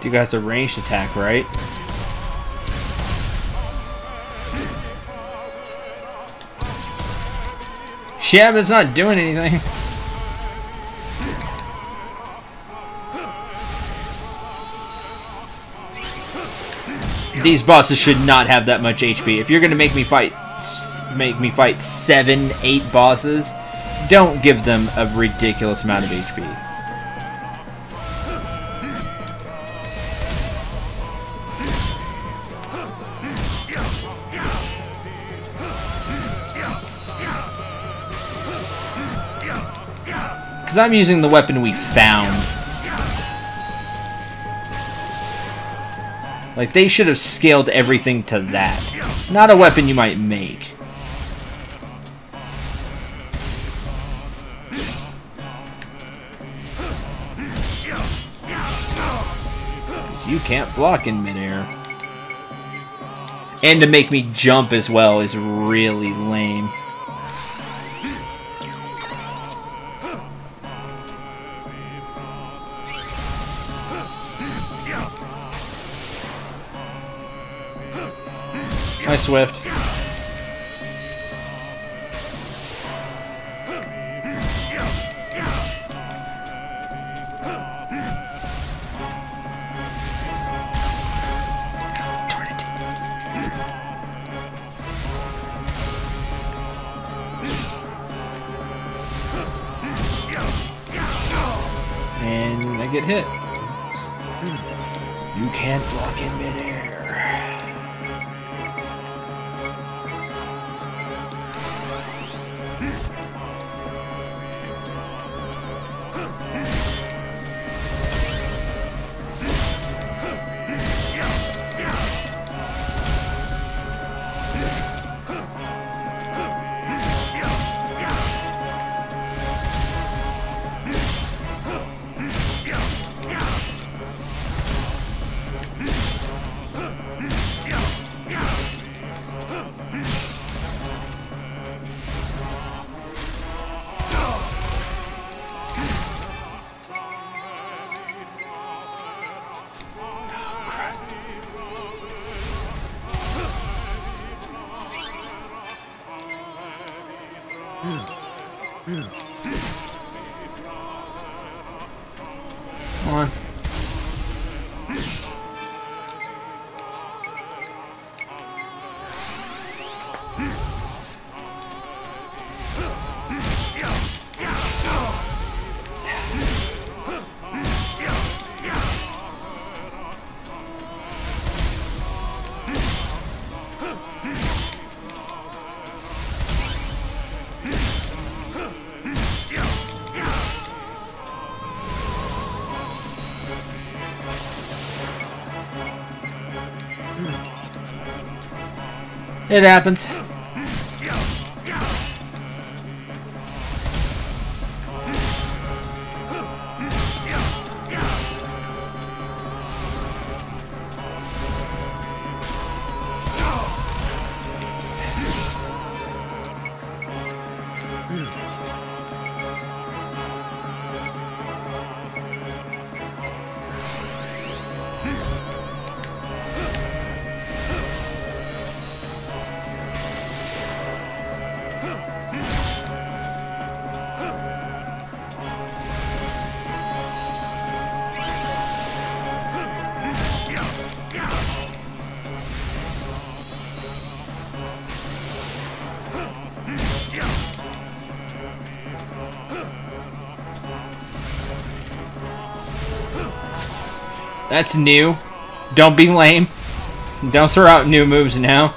You guys a ranged attack, right? Yeah, but it's not doing anything. These bosses should not have that much HP. If you're gonna make me fight 7, 8 bosses, don't give them a ridiculous amount of HP. Because I'm using the weapon we found. Like, they should have scaled everything to that. Not a weapon you might make. You can't block in midair. And to make me jump as well is really lame. Nice Swift. And I get hit. You can't block in midair. Come on. It happens. That's new. Don't be lame. Don't throw out new moves now.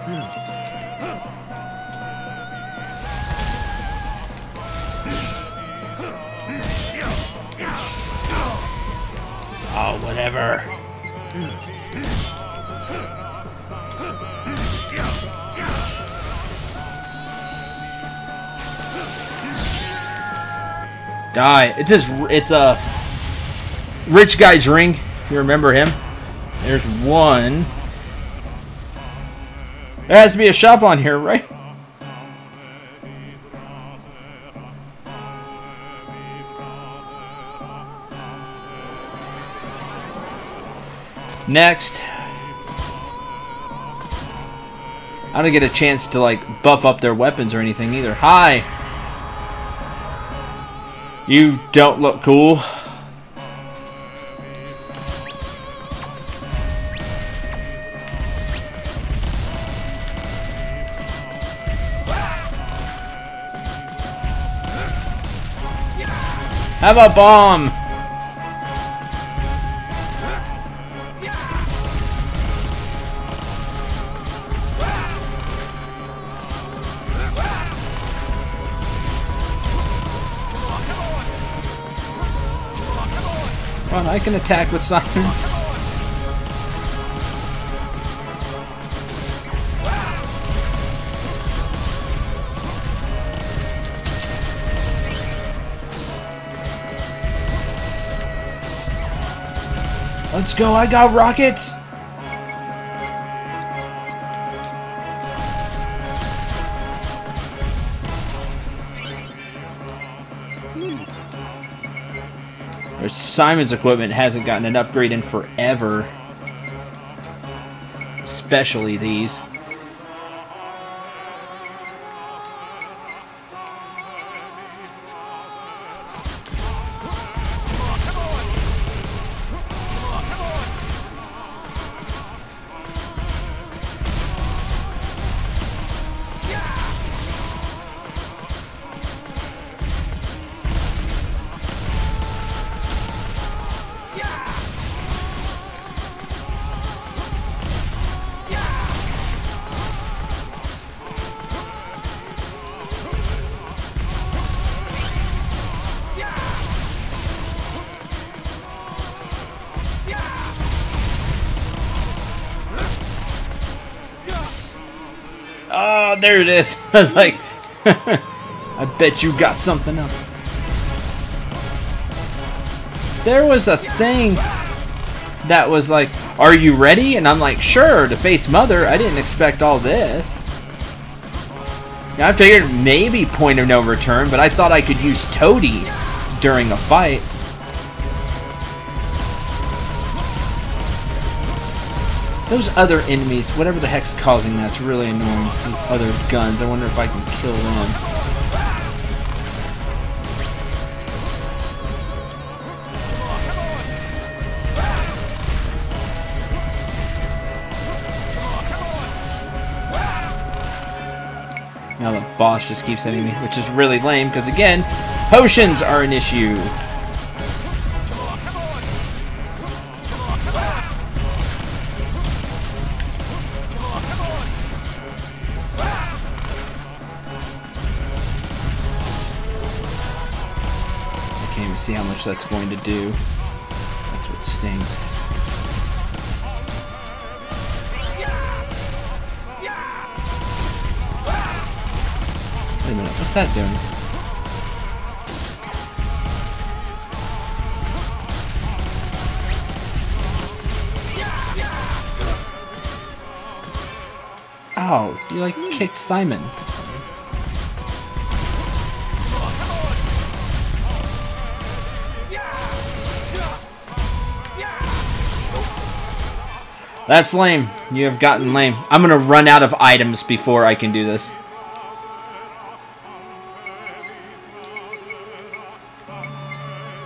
Oh, whatever. Die. It's a rich guy's ring. You remember him? There's one. There has to be a shop on here, right? Next. I don't get a chance to like buff up their weapons or anything either. Hi! You don't look cool. Have a bomb! Come on, I can attack with something. Let's go, I got rockets! Simon's equipment hasn't gotten an upgrade in forever. Especially these. Oh, there it is. I was like, I bet you got something up. There was a thing that was like, are you ready? And I'm like, sure, to face Mother. I didn't expect all this. Now, I figured maybe point of no return, but I thought I could use Toady during a fight. Those other enemies, whatever the heck's causing that's really annoying. These other guns, I wonder if I can kill them. Now the boss just keeps hitting me, which is really lame because, again, potions are an issue. See how much that's going to do. That's what stings. Wait a minute, what's that doing? Ow, you like kicked Simon. That's lame. You have gotten lame. I'm gonna run out of items before I can do this.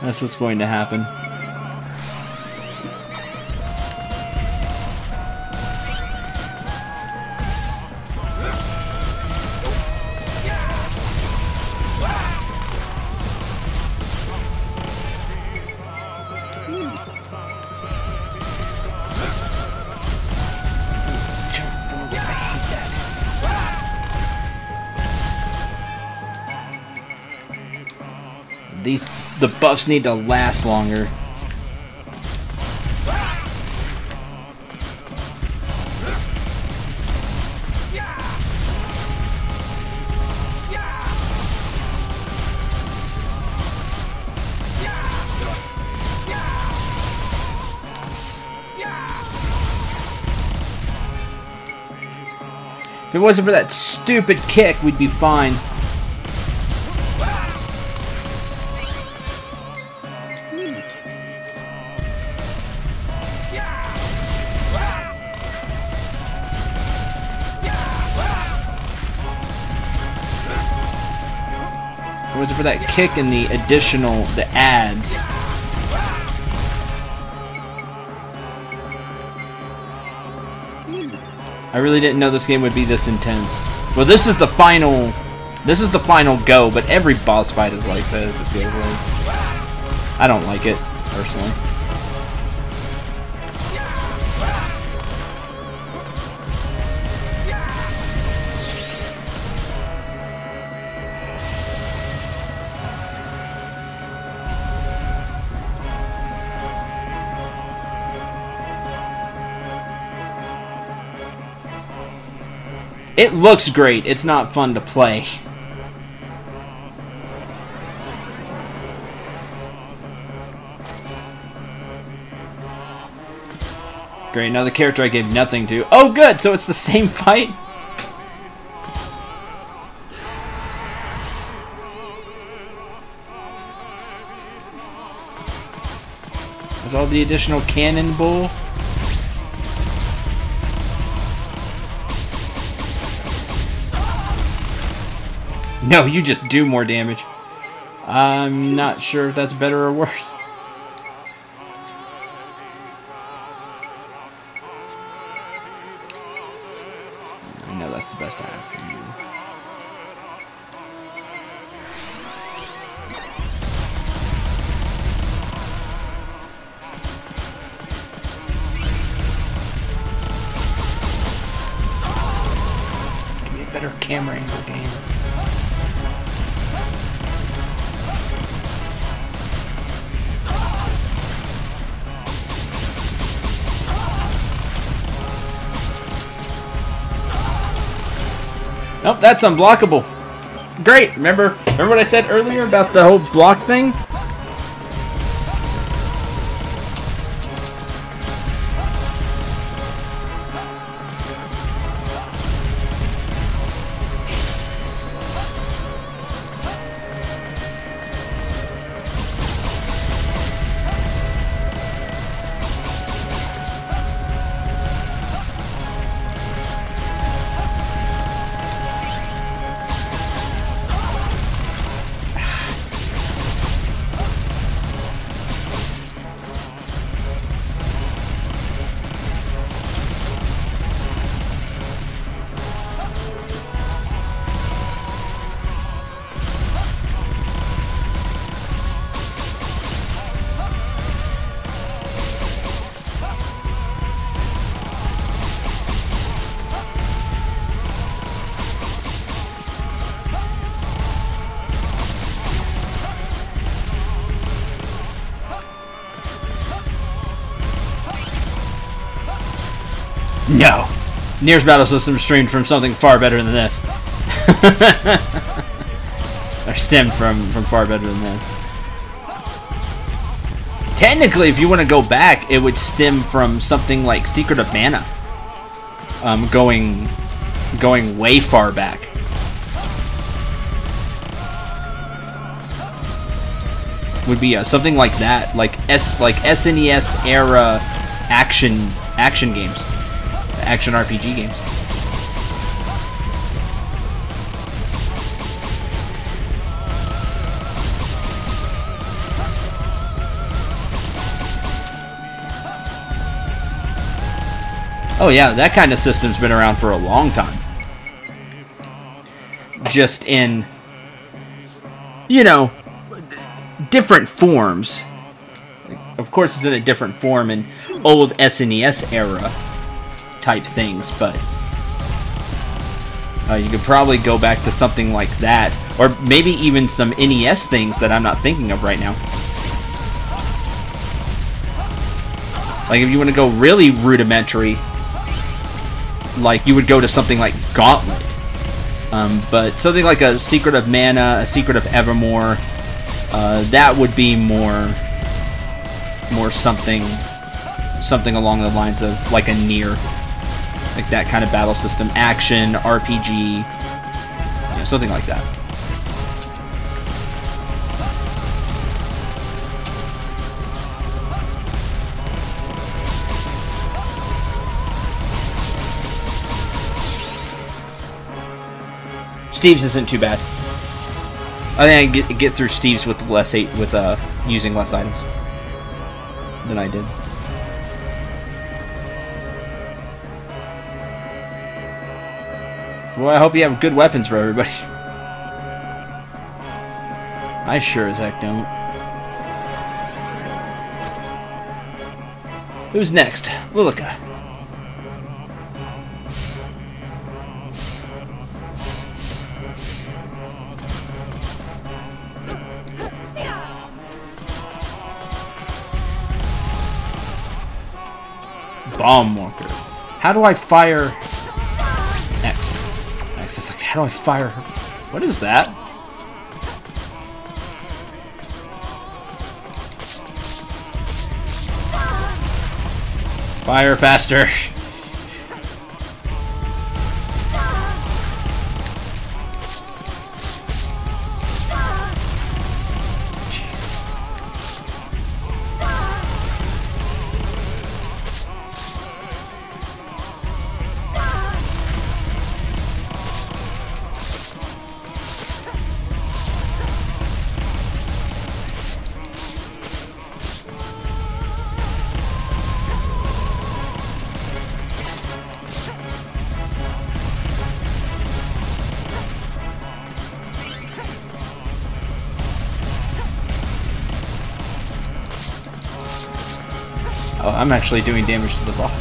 That's what's going to happen. The buffs need to last longer. If it wasn't for that stupid kick, we'd be fine. If it wasn't for that kick and the ads. I really didn't know this game would be this intense. Well, this is the final go, but every boss fight is like this, it feels like. I don't like it, personally. It looks great. It's not fun to play. Great, another character I gave nothing to. Oh, good! So it's the same fight? With all the additional cannon bull? No, you just do more damage. I'm not sure if that's better or worse. I know that's the best I have for you. Give me a better camera angle game. Nope, that's unblockable. Great. Remember what I said earlier about the whole block thing? No! Nier's battle system streamed from something far better than this. Or stemmed from far better than this. Technically, if you want to go back, it would stem from something like Secret of Mana. Going way far back. Would be something like that, like SNES era action games. Action RPG games. Oh yeah, that kind of system's been around for a long time. Just in, you know, different forms. Of course it's in a different form in old SNES era type things, but You could probably go back to something like that, or maybe even some NES things that I'm not thinking of right now. Like, if you want to go really rudimentary, like, you would go to something like Gauntlet. But something like a Secret of Mana, a Secret of Evermore, that would be more something along the lines of like a Nier. Like that kind of battle system, action, RPG, you know, something like that. Steve's isn't too bad. I think I get through Steve's with using less items than I did. Well, I hope you have good weapons for everybody. I sure as heck don't. Who's next? Lilica. Bomb Walker. How do I fire X? X is like, how do I fire her? What is that? Fire faster. Oh, I'm actually doing damage to the boss.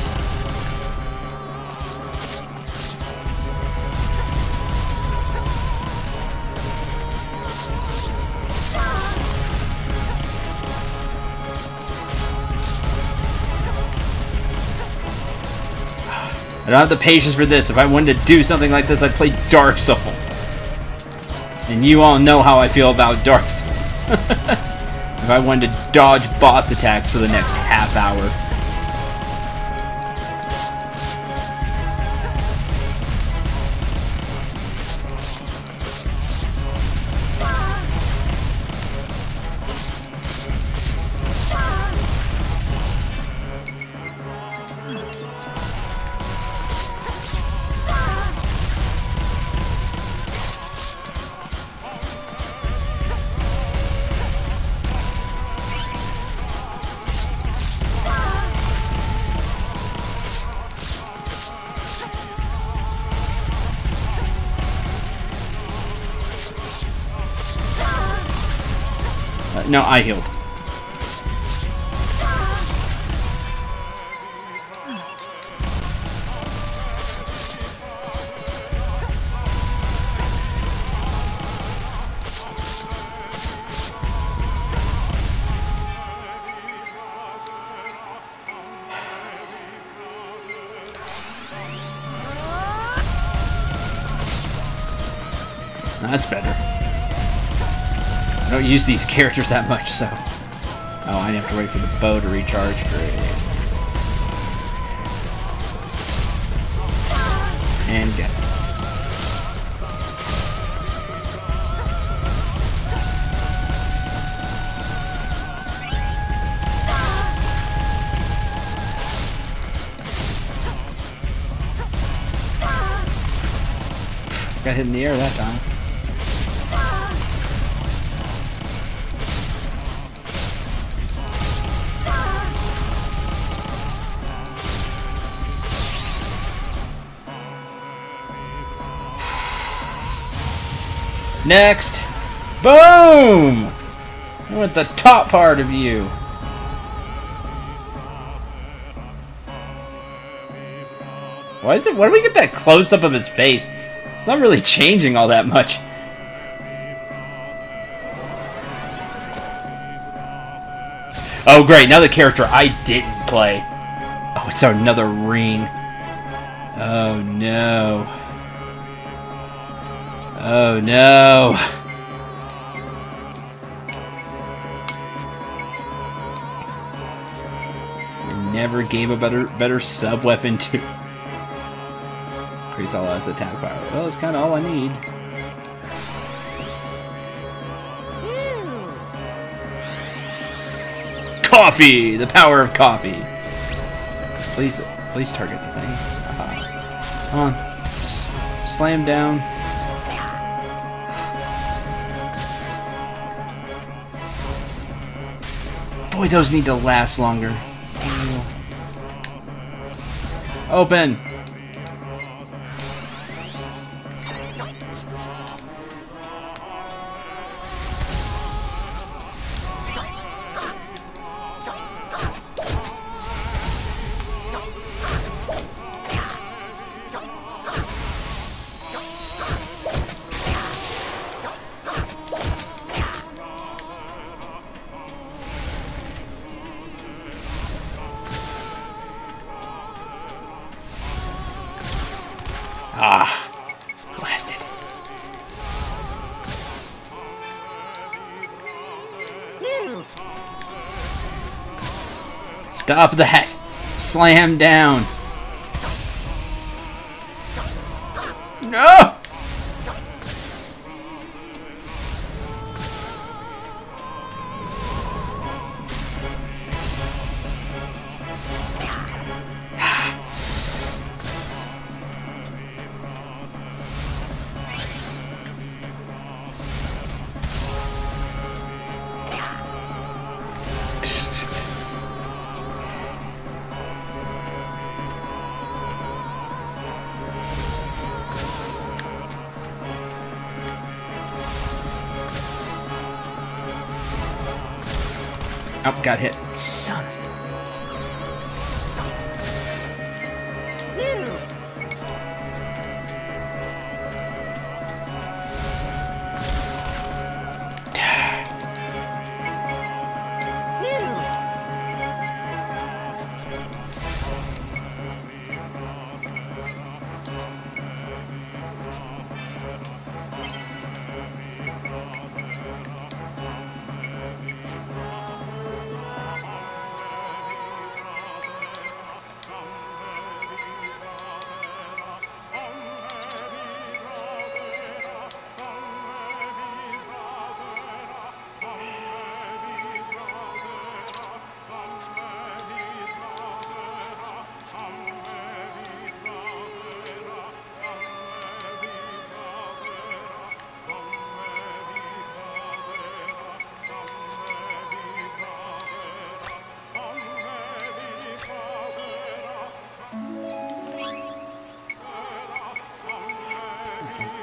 I don't have the patience for this. If I wanted to do something like this, I'd play Dark Souls. And you all know how I feel about Dark Souls. If I wanted to dodge boss attacks for the next half hour. No, I healed. That's better. I don't use these characters that much, so... Oh, I have to wait for the bow to recharge. Great. And get it. Got hit in the air that time. Next! Boom! I want the top part of you. Why do we get that close-up of his face? It's not really changing all that much. Oh great, now the character I didn't play. Oh, it's another ring. Oh no. Oh no. I never gave a better sub weapon to. Increase all else attack power. Well, that's kind of all I need. Coffee! The power of coffee. Please target the thing. Come on. Slam down. Boy, those need to last longer. Open! Ah, blasted. Stop that! Slam down! No! Oh, got hit. Son of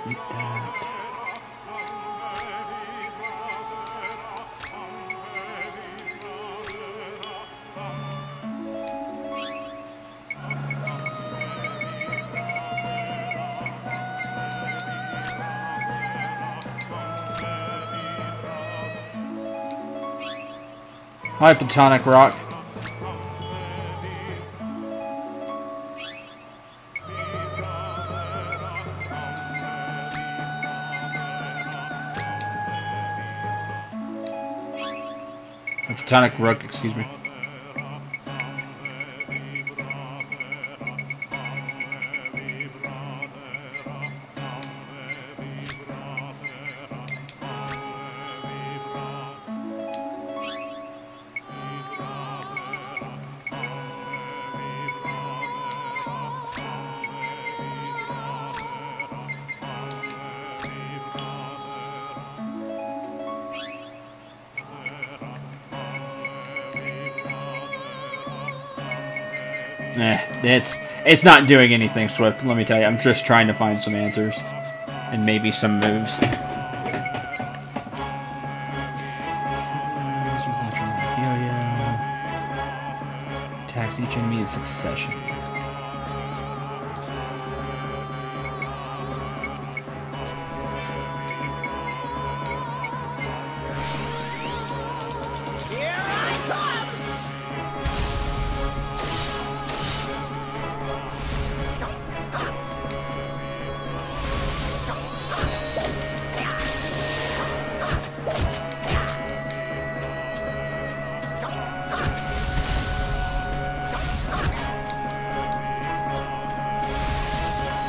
eat that. Hi, Platonic Rock. Platonic Rook, excuse me. It's not doing anything, Swift, let me tell you. I'm just trying to find some answers. And maybe some moves. Attacks each enemy in succession.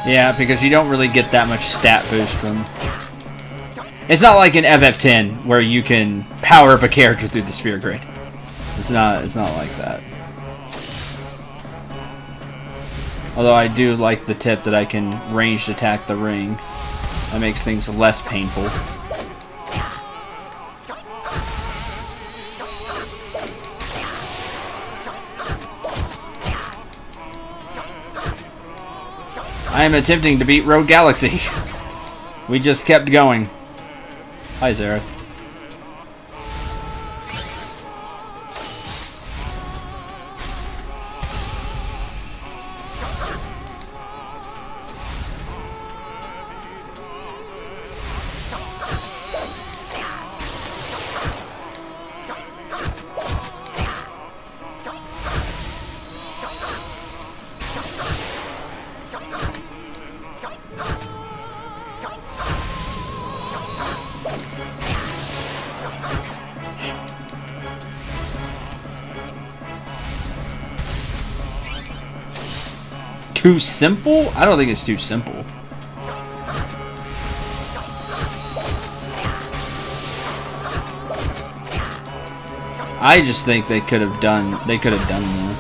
Yeah, because you don't really get that much stat boost from... It's not like in FF10 where you can power up a character through the sphere grid. It's not like that. Although I do like the tip that I can ranged attack the ring. That makes things less painful. I am attempting to beat Rogue Galaxy. We just kept going. Hi, Zara. Too simple? I don't think it's too simple. I just think they could have done more.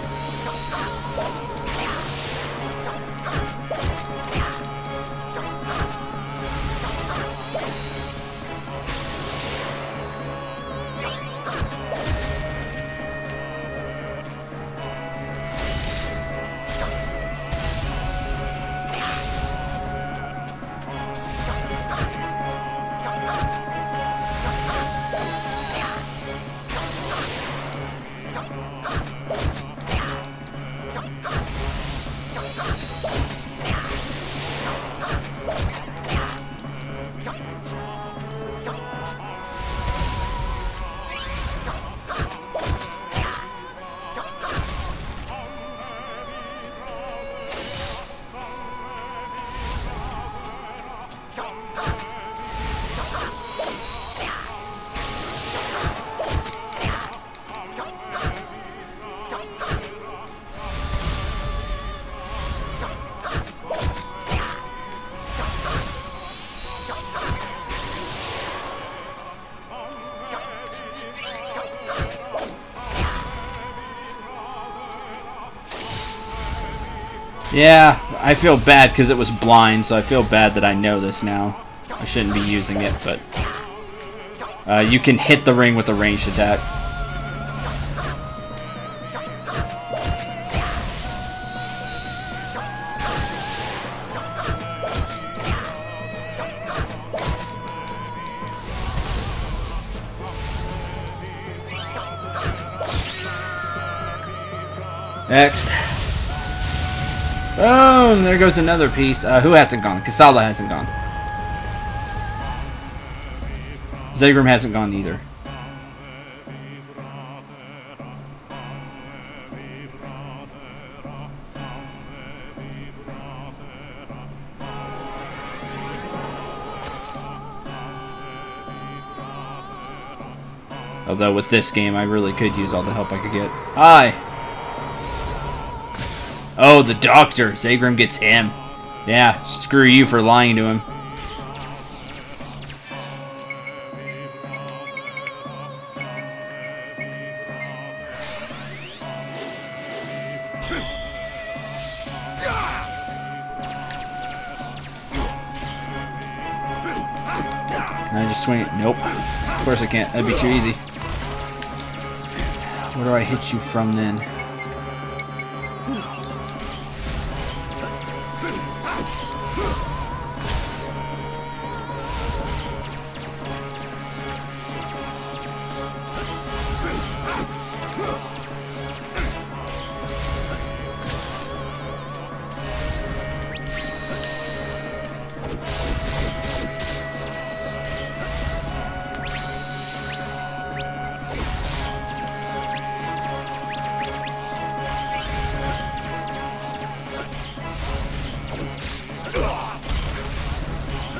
Yeah, I feel bad because it was blind, so I feel bad that I know this now. I shouldn't be using it, but... you can hit the ring with a ranged attack. Next. Oh, and there goes another piece. Who hasn't gone? Kasala hasn't gone. Zagrum hasn't gone either. Although with this game, I really could use all the help I could get. Hi! Oh, the doctor! Zagrum gets him. Yeah, screw you for lying to him. Can I just swing it? Nope. Of course I can't. That'd be too easy. Where do I hit you from then?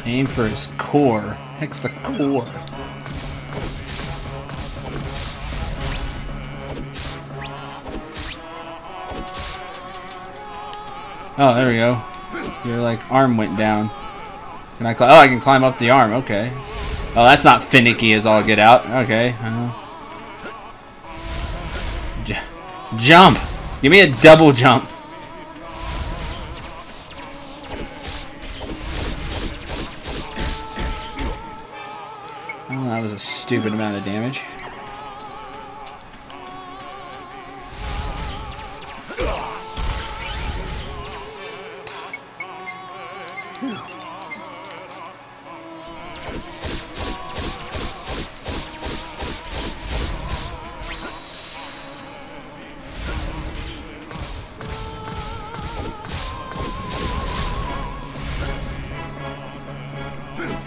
Aim for his core. Heck's the core. Oh, there we go. Your like arm went down. Can I climb? Oh, I can climb up the arm. Okay. Oh, that's not finicky as all get out. Okay. Jump! Give me a double jump. Oh, that was a stupid amount of damage.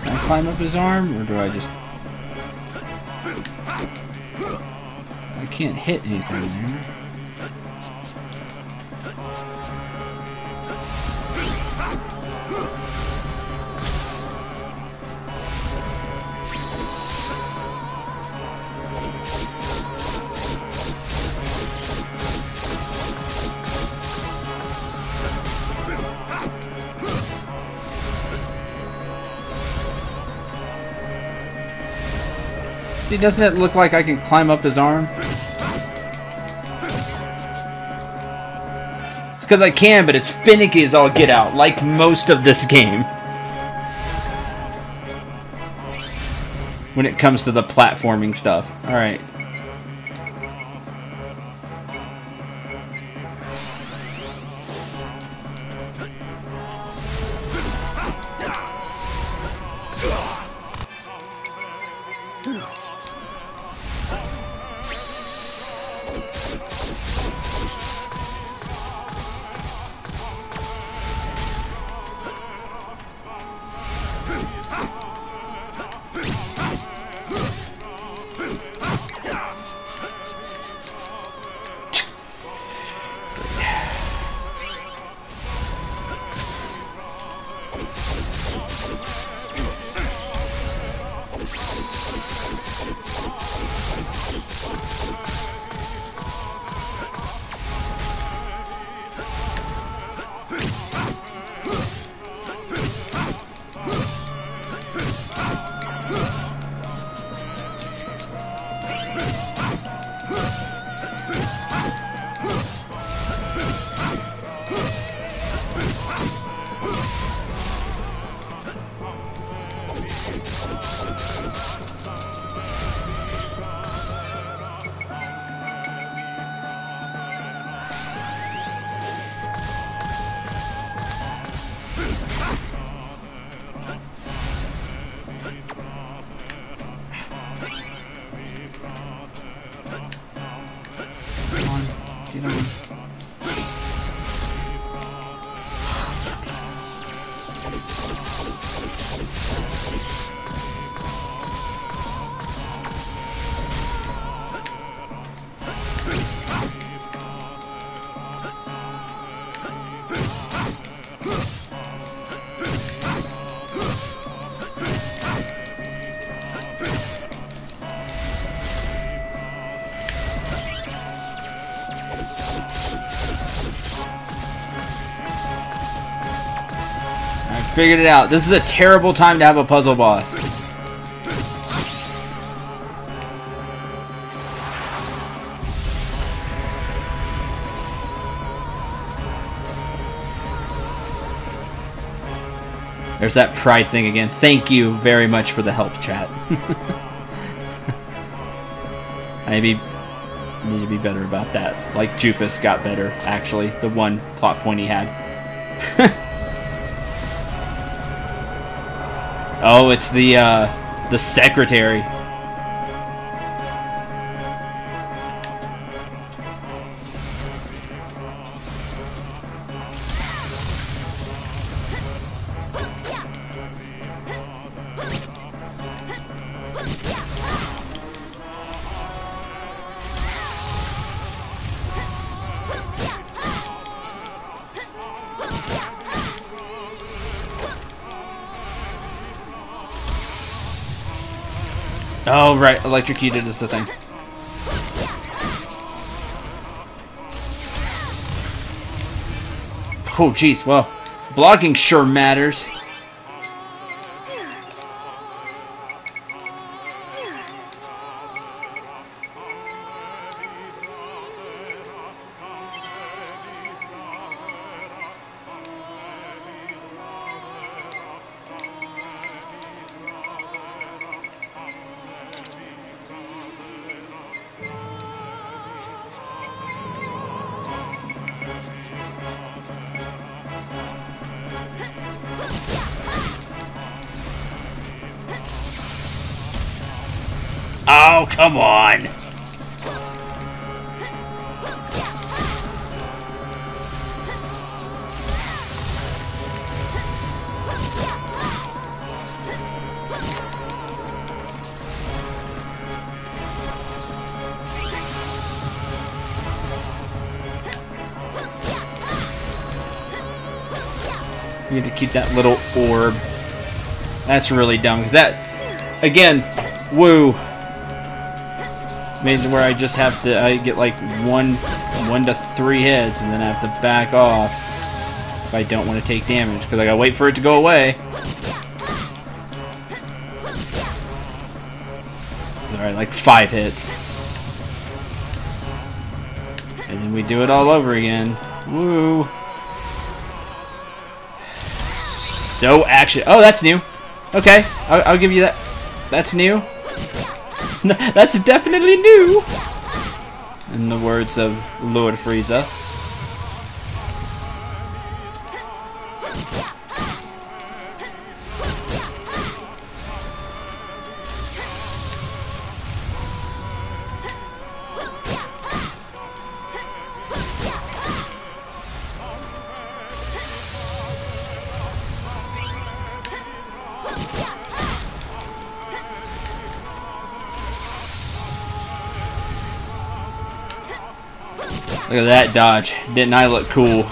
Can I climb up his arm, or do I just... I can't hit anything there. See, doesn't it look like I can climb up his arm? It's because I can, but it's finicky as all get out, like most of this game. When it comes to the platforming stuff. Alright. Figured it out. This is a terrible time to have a puzzle boss. There's that pride thing again. Thank you very much for the help, chat. I need to be better about that. Like Jupus got better, actually. The one plot point he had. Oh, it's the secretary. Oh, right. Electrocuted is the thing. Oh, jeez. Well, Blocking sure matters. Oh, come on! You need to keep that little orb. That's really dumb, because that, again, woo. Means where I just have to, I get like one to 3 hits, and then I have to back off if I don't want to take damage, because I gotta wait for it to go away. Alright, like 5 hits. And then we do it all over again. Woo! So action. Oh, that's new. Okay, I'll give you that. That's new. That's definitely new. In the words of Lord Frieza. Look at that dodge. Didn't I look cool?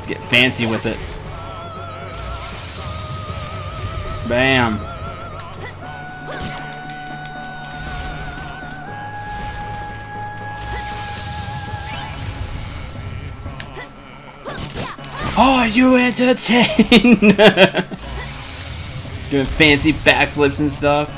Get fancy with it. Bam. Oh, are you entertained? Doing fancy backflips and stuff.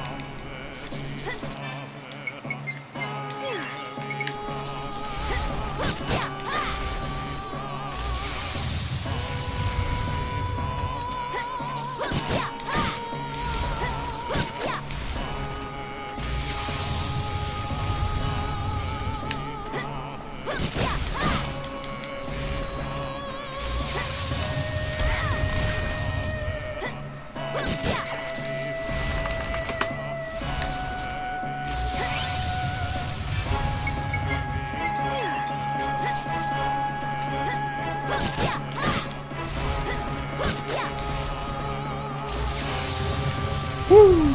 Woo!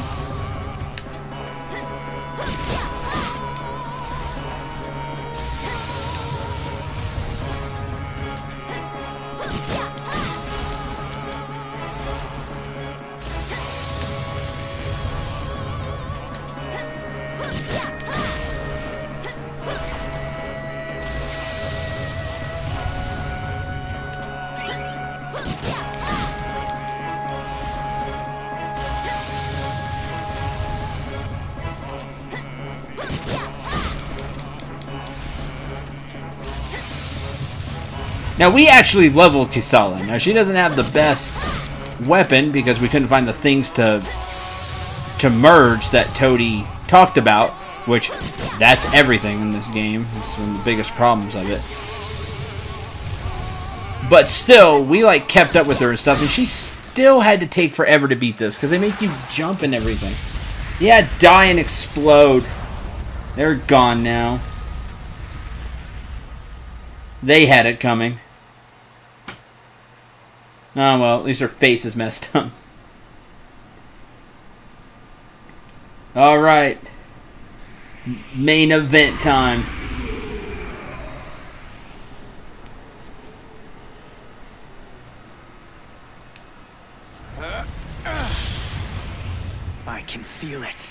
Now, we actually leveled Kisala. Now, she doesn't have the best weapon because we couldn't find the things to merge that Toady talked about, which that's everything in this game. It's one of the biggest problems of it. But still, we like kept up with her and stuff, and she still had to take forever to beat this because they make you jump and everything. Yeah, die and explode. They're gone now. They had it coming. Oh, well, at least her face is messed up. Alright. Main event time. I can feel it.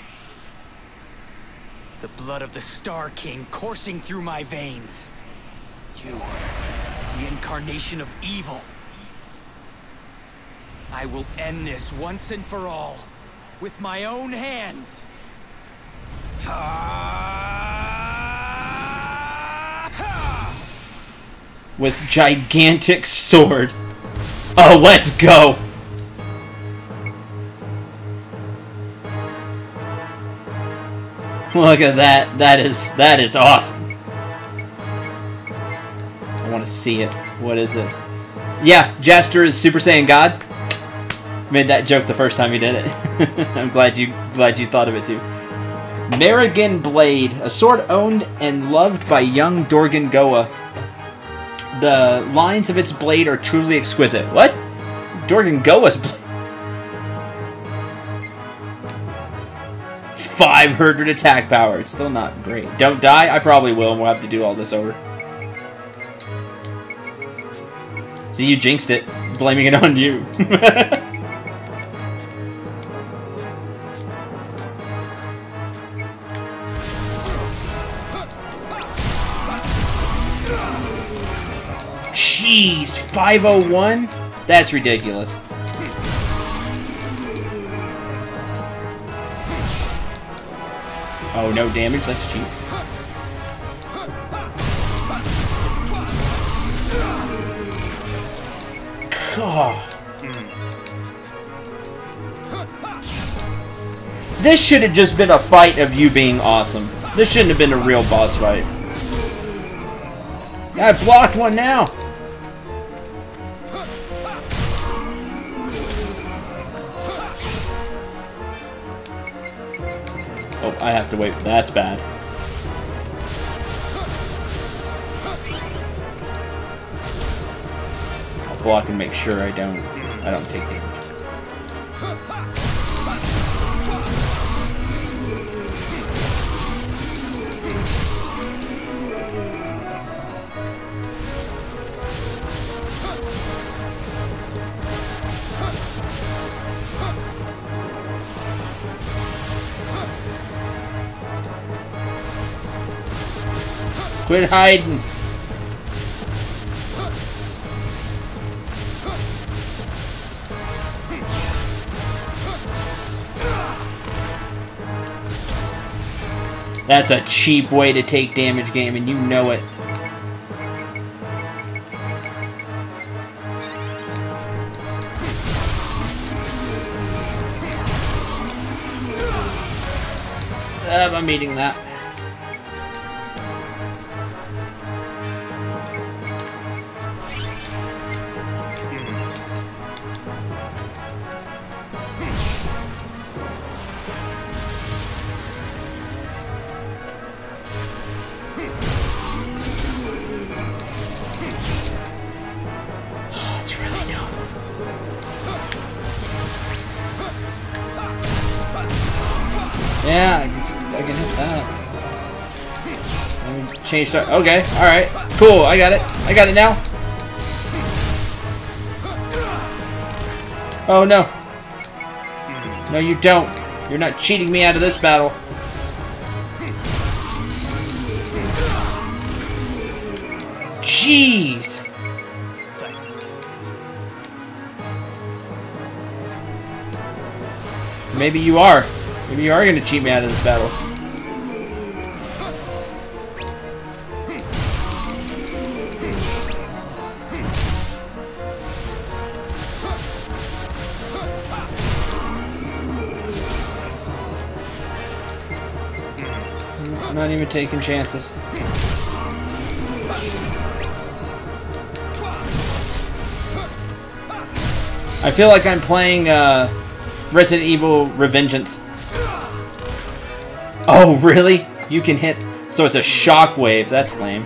The blood of the Star King coursing through my veins. You, the incarnation of evil. I will end this once and for all, with my own hands. With gigantic sword. Oh, let's go! Look at that. That is awesome. I want to see it. What is it? Yeah, Jaster is Super Saiyan God. Made that joke the first time you did it. I'm glad you thought of it too. Marigan Blade, a sword owned and loved by young Dorgan Goa. The lines of its blade are truly exquisite. What? Dorgan Goa's blade? 500 attack power. It's still not great. Don't die? I probably will, and we'll have to do all this over. See, you jinxed it. Blaming it on you. Jeez, 501? That's ridiculous. Oh, no damage? That's cheap. God. This should have just been a fight of you being awesome. This shouldn't have been a real boss fight. Yeah, I blocked one now. Oh, I have to wait. That's bad. I'll block and make sure I don't take damage. Quit hiding. That's a cheap way to take damage, game, and you know it. I'm eating that. Yeah, I can hit that. Let me change that. Okay, alright. Cool, I got it. I got it now. Oh no. No, you don't. You're not cheating me out of this battle. Jeez. Maybe you are. Maybe you are going to cheat me out of this battle. I'm not even taking chances. I feel like I'm playing Resident Evil Revengeance. Oh, really? You can hit... So it's a shockwave. That's lame.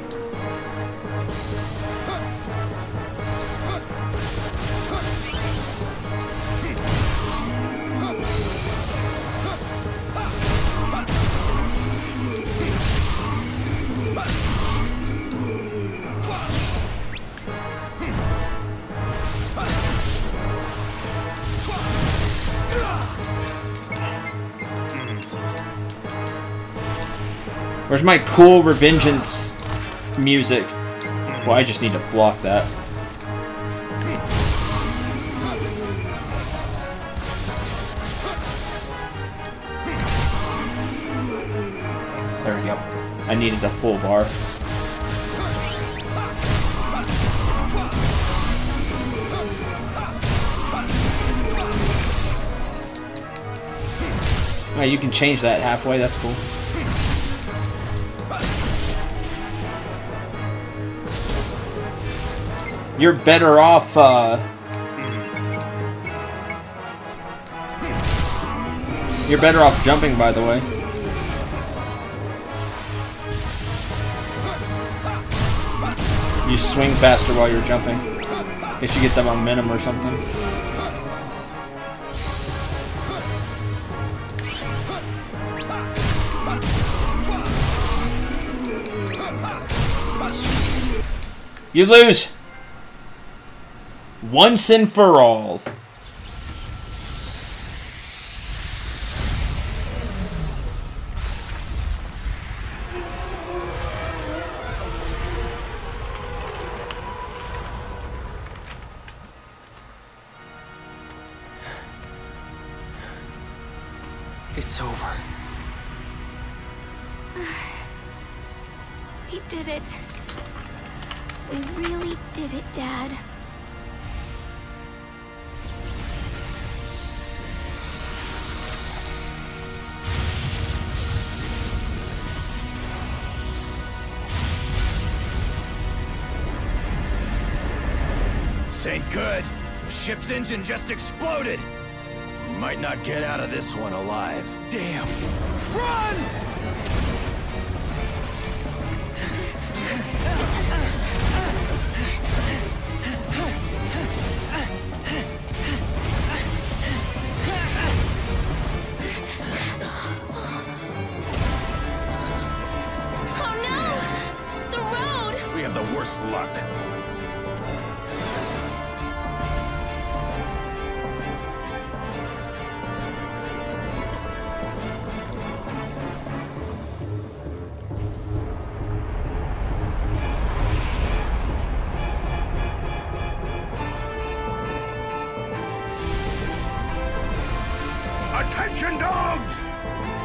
Where's my cool revengeance music? Well, I just need to block that. There we go. I needed the full bar. Oh, you can change that halfway, that's cool. You're better off, you're better off jumping, by the way. You swing faster while you're jumping. Guess you get the momentum or something. You lose! Once and for all. It's over. We did it. We really did it, Dad. This ain't good. The ship's engine just exploded. We might not get out of this one alive. Damn. Run! Oh no! The road! We have the worst luck. Attention, dogs!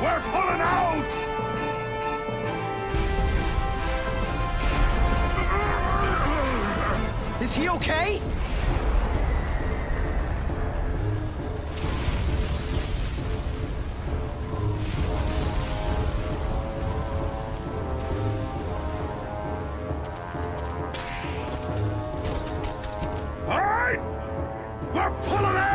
We're pulling out! Is he okay? All right! We're pulling out!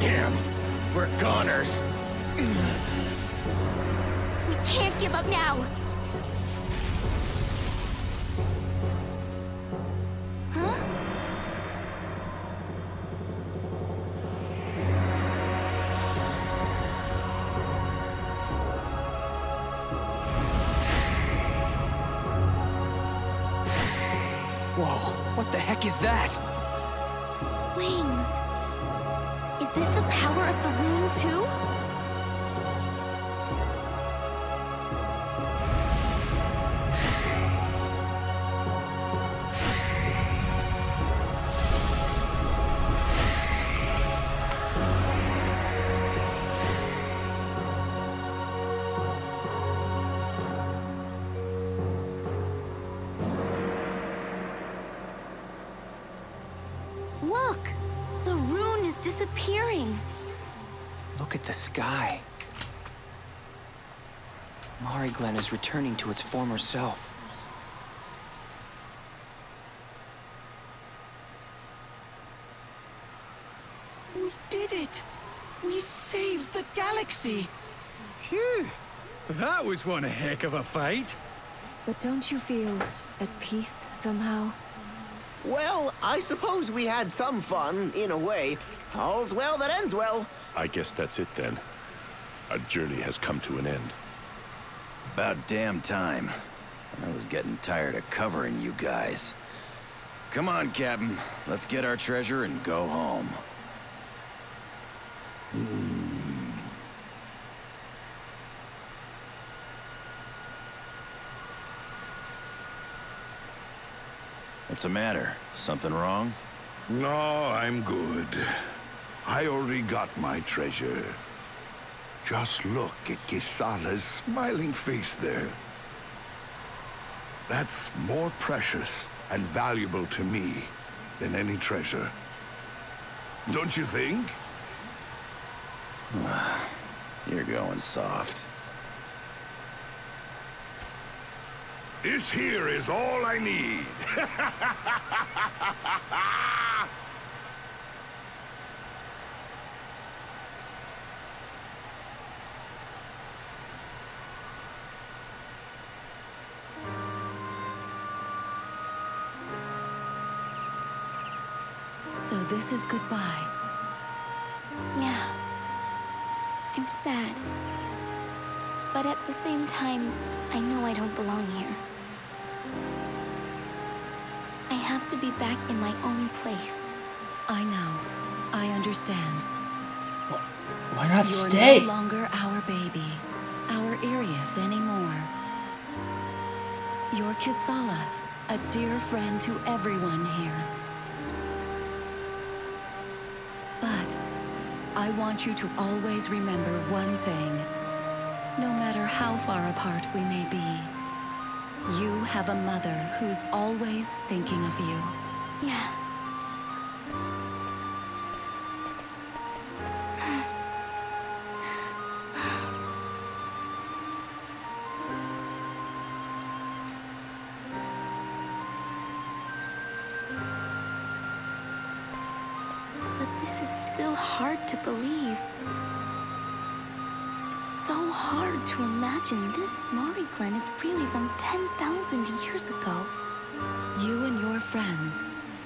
Damn, we're goners. We can't give up now. Huh? Whoa, what the heck is that? Wings. Is this the power of the room too? Look! The rune is disappearing. Look at the sky. Glen is returning to its former self. We did it! We saved the galaxy! Phew! That was one heck of a fight. But don't you feel At peace, somehow? Well, I suppose we had some fun, in a way. All's well that ends well. I guess that's it then. Our journey has come to an end. About damn time. I was getting tired of covering you guys. Come on, Captain. Let's get our treasure and go home. What's the matter? Something wrong? No, I'm good. I already got my treasure. Just look at Kisala's smiling face there. That's more precious and valuable to me than any treasure. Don't you think? You're going soft. This here is all I need. So this is goodbye. Yeah. I'm sad. But at the same time, I know I don't belong here. I have to be back in my own place. I know. I understand. Why not You're stay? no longer our baby, our Iriath anymore. You're Kisala, a dear friend to everyone here. But I want you to always remember one thing. No matter how far apart we may be, you have a mother who's always thinking of you. Yeah. But this is still hard to believe. It's so hard to imagine this Mari Glen is really from 10,000 years ago. You and your friends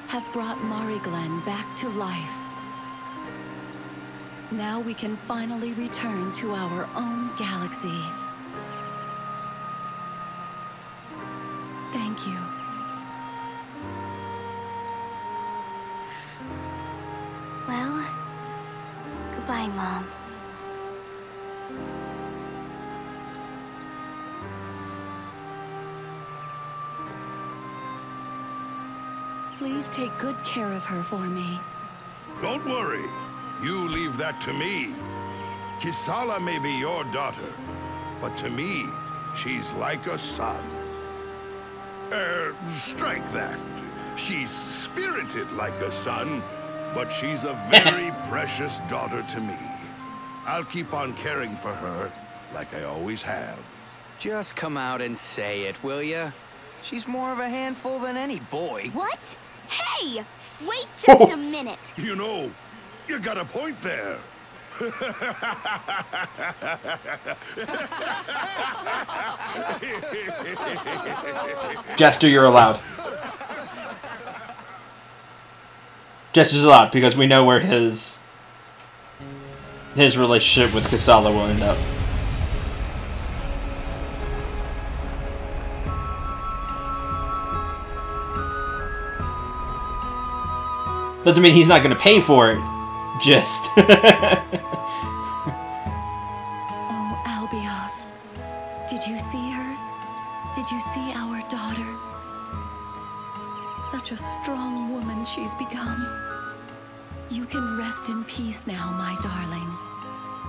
have brought Mari Glen back to life. Now we can finally return to our own galaxy. Thank you. Well, goodbye, Mom. Please take good care of her for me. Don't worry. You leave that to me. Kisala may be your daughter, but to me, she's like a son. Strike that. She's spirited like a son, but she's a very precious daughter to me. I'll keep on caring for her like I always have. Just come out and say it, will ya? She's more of a handful than any boy. What? Hey! Wait just a minute. You know, you got a point there. Jester, you're allowed. Jester's allowed because we know where his relationship with Kisala will end up. Doesn't mean he's not going to pay for it. Just. Oh, Albioth. Did you see her? Did you see our daughter? Such a strong woman she's become. You can rest in peace now, my darling.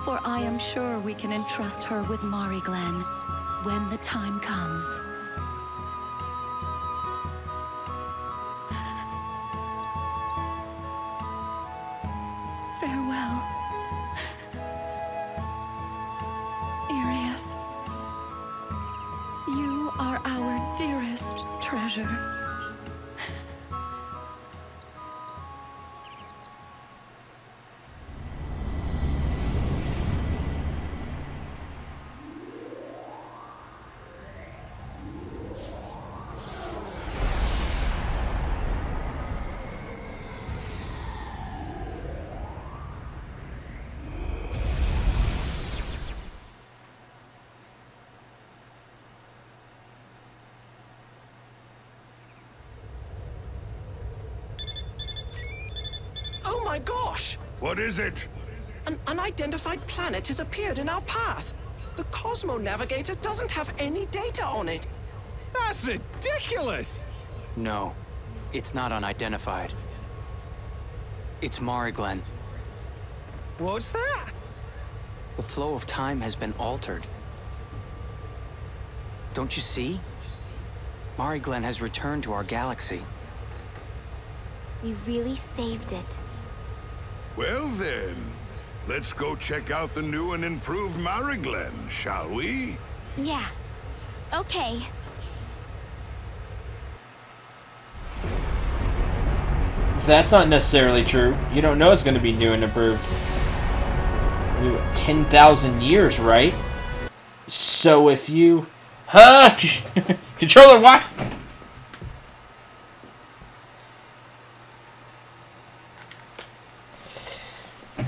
For I am sure we can entrust her with Mari Glen when the time comes. Farewell, Iriath. You are our dearest treasure. Oh my gosh! What is it? An unidentified planet has appeared in our path. The Cosmo Navigator doesn't have any data on it. That's ridiculous! No, it's not unidentified. It's Mariglen. What's that? The flow of time has been altered. Don't you see? Mariglen has returned to our galaxy. We really saved it. Well then, let's go check out the new and improved Mariglen, shall we? Yeah. Okay. That's not necessarily true. You don't know it's going to be new and improved. 10,000 years, right? So if you... Controller, what?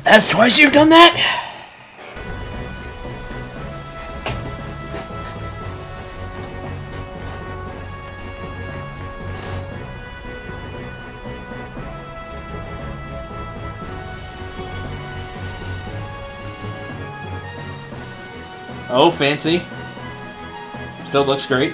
That's twice you've done that? Oh, fancy. Still looks great.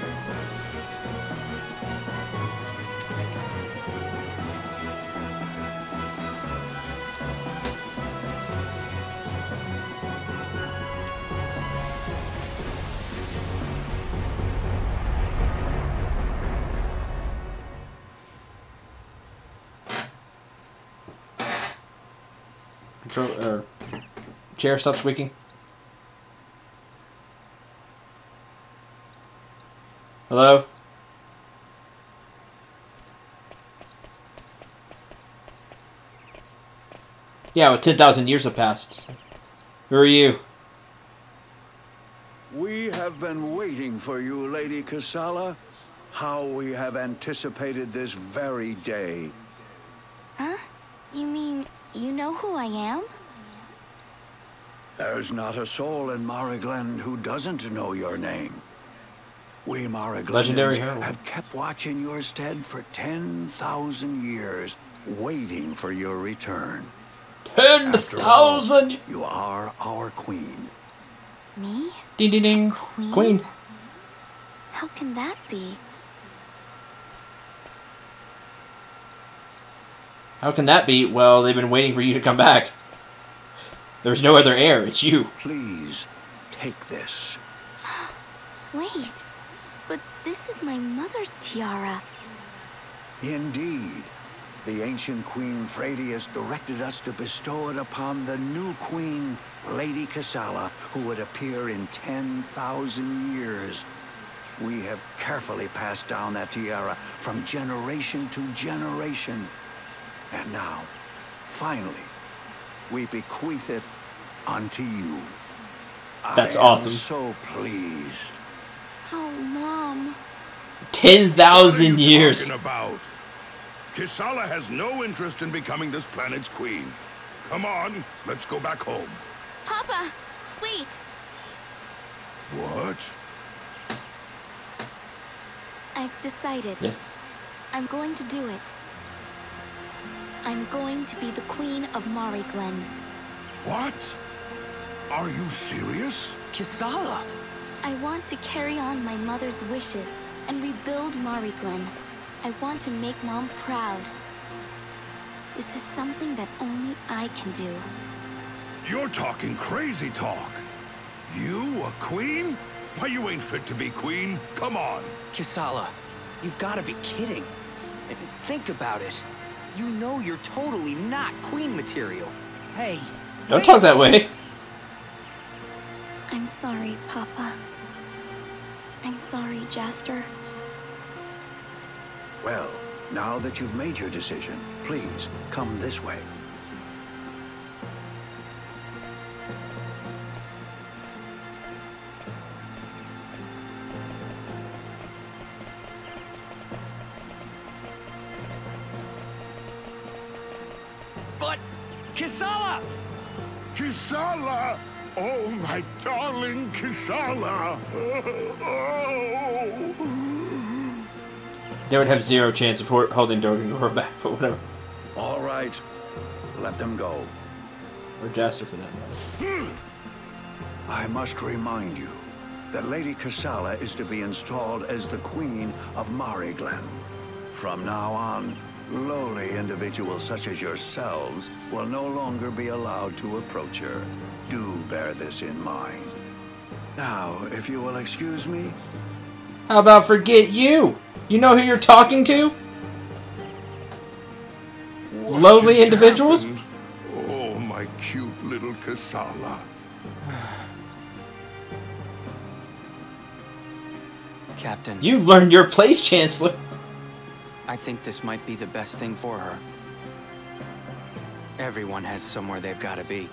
Chair, stop squeaking. Hello? Yeah, well, 10,000 years have passed. Who are you? We have been waiting for you, Lady Casala. How we have anticipated this very day. Huh? You mean you know who I am? There's not a soul in Mariglen who doesn't know your name. We Legendary Mariglendans Herald have kept watch in your stead for 10,000 years, waiting for your return. 10,000! You are our queen. Me? Ding ding ding. Queen. How can that be? How can that be? Well, they've been waiting for you to come back. There's no other heir. It's you. Please, take this. Wait, but this is my mother's tiara. Indeed. The ancient Queen Fradius directed us to bestow it upon the new queen, Lady Casala, who would appear in 10,000 years. We have carefully passed down that tiara from generation to generation. And now, finally, we bequeath it unto you. That's I am awesome. So pleased. Oh, Mom. 10,000 years. Talking about? Casala has no interest in becoming this planet's queen. Come on, let's go back home. Papa, wait. What? I've decided. Yes. I'm going to do it. I'm going to be the queen of Mariglen. What? Are you serious? Casala! I want to carry on my mother's wishes and rebuild Mariglen. I want to make Mom proud. This is something that only I can do. You're talking crazy talk. You, a queen? Why, you ain't fit to be queen. Come on. Casala, you've got to be kidding. Think about it. You know you're totally not queen material. Hey. Don't talk that way. I'm sorry, Papa. I'm sorry, Jaster. Well, now that you've made your decision, please come this way. But, Casala! Casala! Oh, my darling Casala! Oh. They would have zero chance of holding Dorgan back, but whatever. All right. Let them go. Or Jaster for that matter. I must remind you that Lady Kasala is to be installed as the Queen of Mariglen. From now on, lowly individuals such as yourselves will no longer be allowed to approach her. Do bear this in mind. Now, if you will excuse me. How about forget you? You know who you're talking to? What Lowly just individuals? happened? Oh, my cute little Kasala. Captain. You learned your place, Chancellor. I think this might be the best thing for her. Everyone has somewhere they've got to be.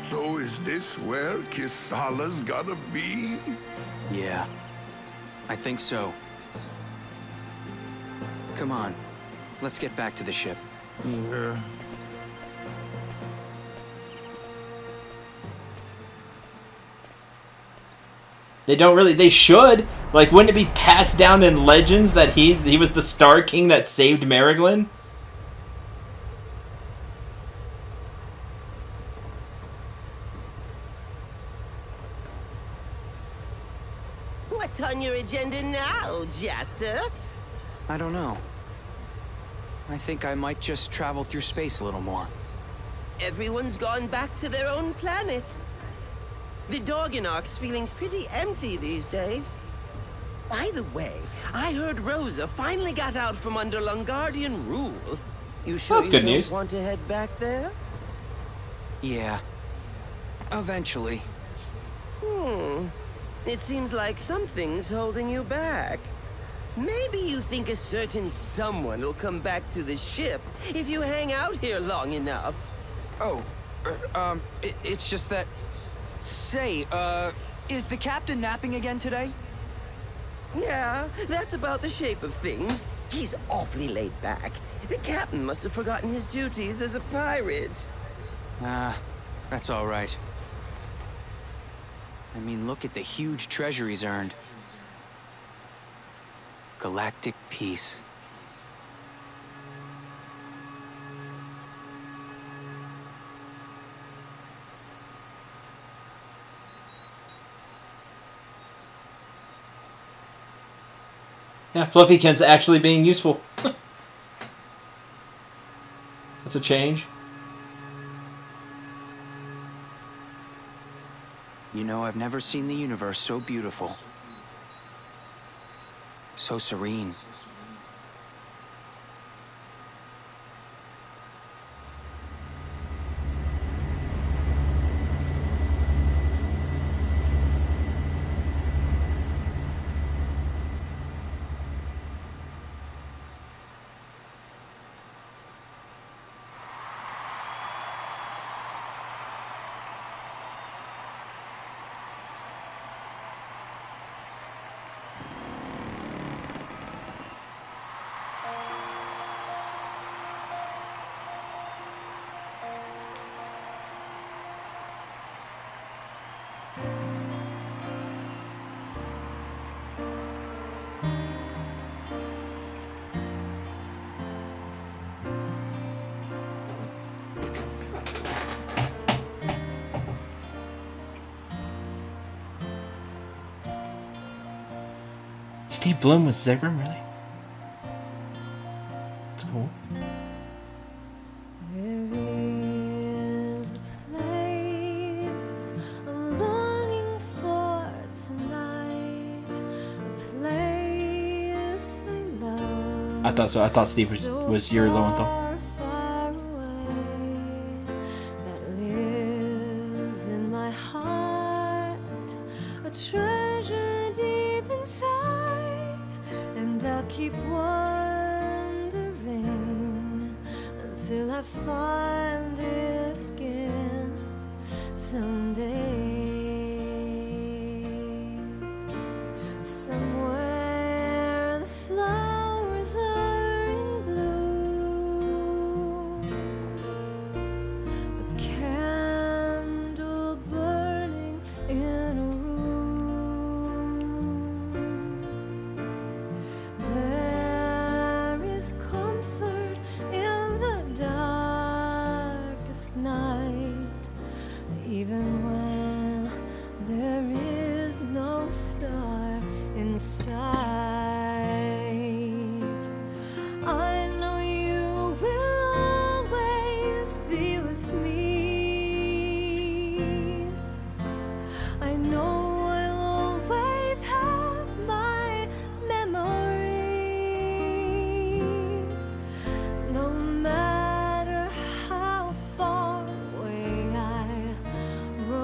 So is this where Kisala's gotta be? Yeah, I think so. Come on, let's get back to the ship. Yeah. They don't really. They should. Like, wouldn't it be passed down in legends that he was the Star King that saved Mariglen? What's on your agenda now, Jaster? I don't know. I think I might just travel through space a little more. Everyone's gone back to their own planets. The Dorganarch's feeling pretty empty these days. By the way, I heard Rosa finally got out from under Lungardian rule. You sure That's you good don't news. want to head back there? Yeah. Eventually. It seems like something's holding you back. Maybe you think a certain someone will come back to the ship if you hang out here long enough. Oh, it's just that... Say, is the captain napping again today? Yeah, that's about the shape of things. He's awfully laid back. The captain must have forgotten his duties as a pirate. That's all right. I mean, look at the huge treasure he's earned. Galactic peace. Yeah, Fluffykin's actually being useful. That's a change. You know, I've never seen the universe so beautiful. So serene. Steve Bloom was Zegram, really? That's cool. There is a place I'm longing for tonight, a place I love. I thought so. I thought Steve was Yuri Lowenthal. Far away, that lives in my heart, a treasure deep inside, and I'll keep wondering until I find it again someday. Somewhere the flowers are in bloom, a candle burning in a room. There is comfort in the even when there is no star in sight. I know you will always be with me. I know I'll always have my memory, no matter how far away I roam.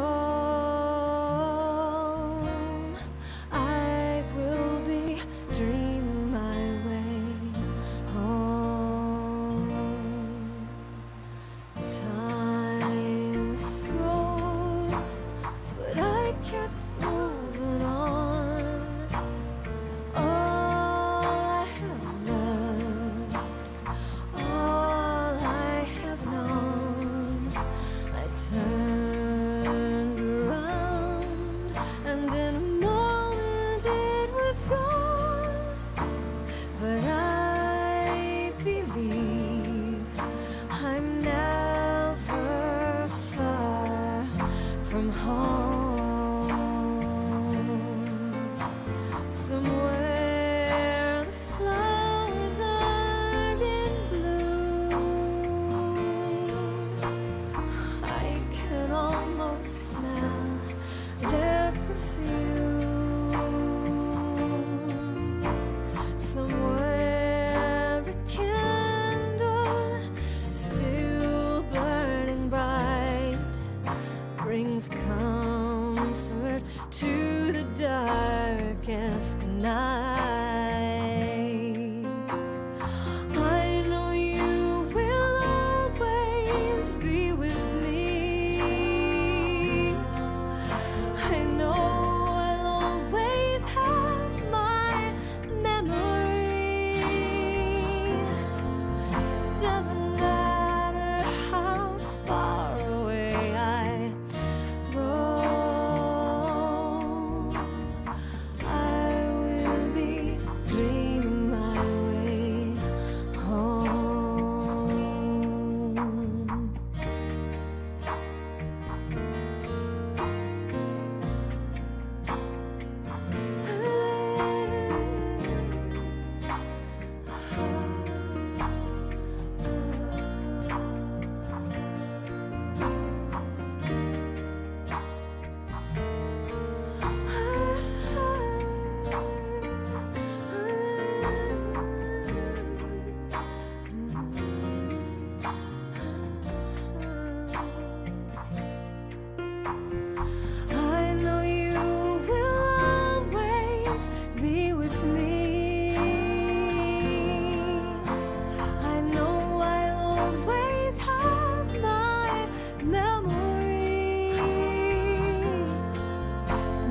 I will be dreaming my way home. Time froze, but I kept moving on. All I have loved, all I have known, I turned around, and in a moment it was gone. But I believe I'm never far from home. Somewhere the flowers are in bloom. I can almost smell their perfume. Somewhere a candle still burning bright brings comfort to the darkest night. I know you will always be with me. I know I'll always have my memory. Doesn't matter how far away I roam, I will be dreaming my way home. I know you will always be with me. I know I'll always have my memory,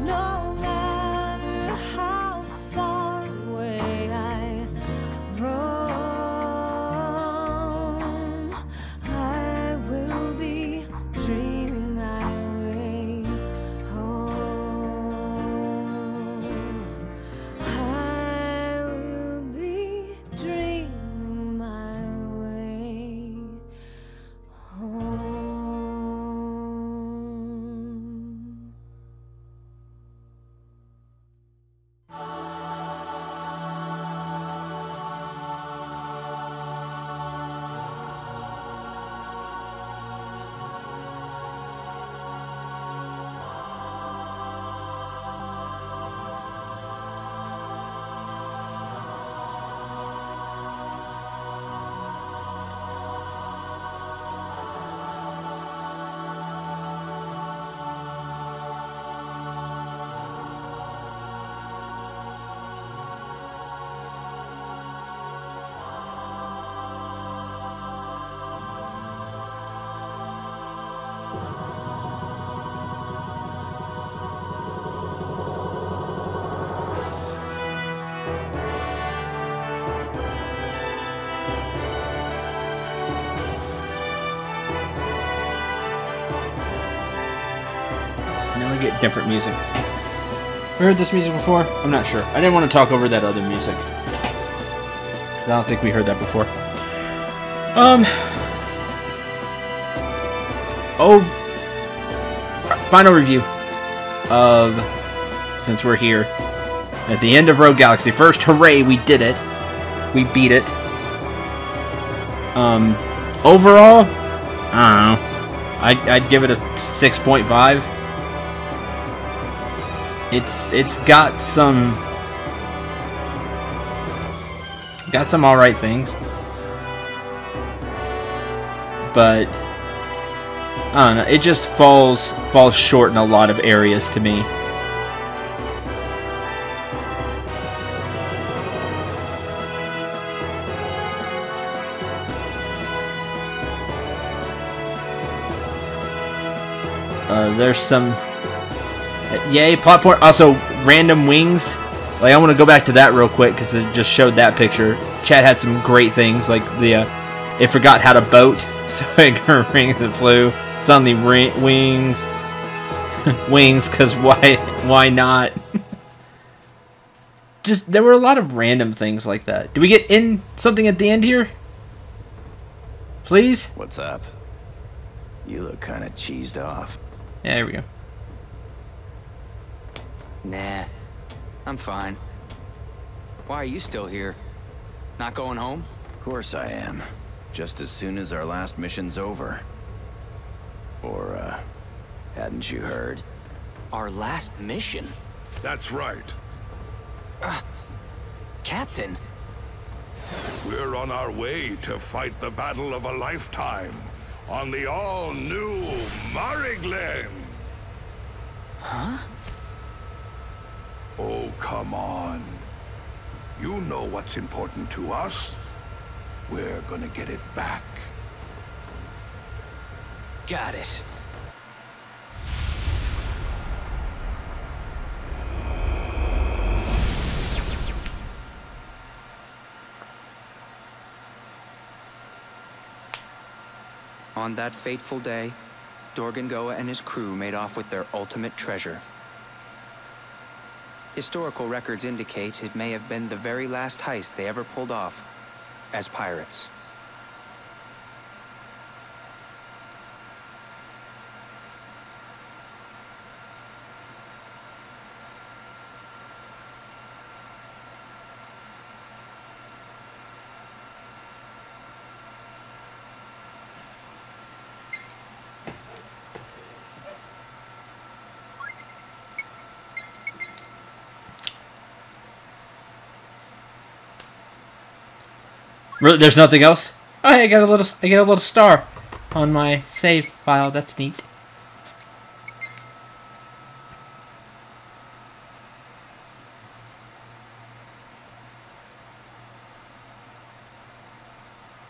no matter how far away I roam. I will be dreaming my way home. I will be dreaming my way home. Now we get different music. We heard this music before? I'm not sure. I didn't want to talk over that other music. I don't think we heard that before. final review of, since we're here at the end of Rogue Galaxy. First, hooray, we did it. We beat it. Overall, I don't know. I'd give it a 6.5. It's got some alright things, but I don't know. It just falls short in a lot of areas to me. There's some yay plot point. Also, random wings. Like, I want to go back to that real quick because it just showed that picture. Chad had some great things, like the it forgot how to boat, so it rings and flew. Suddenly wings, wings, because why not? Just there were a lot of random things like that. Did we get in something at the end here? Please. What's up? You look kind of cheesed off. Yeah, here we go. Nah, I'm fine. Why are you still here? Not going home? Of course I am. Just as soon as our last mission's over. Or, hadn't you heard? Our last mission? That's right. Captain? We're on our way to fight the battle of a lifetime on the all-new Mariglen. Huh? Oh, come on. You know what's important to us. We're gonna get it back. Got it. On that fateful day, Dorgangoa and his crew made off with their ultimate treasure. Historical records indicate it may have been the very last heist they ever pulled off as pirates. Really, there's nothing else? Oh, hey, I get a little star on my save file. That's neat.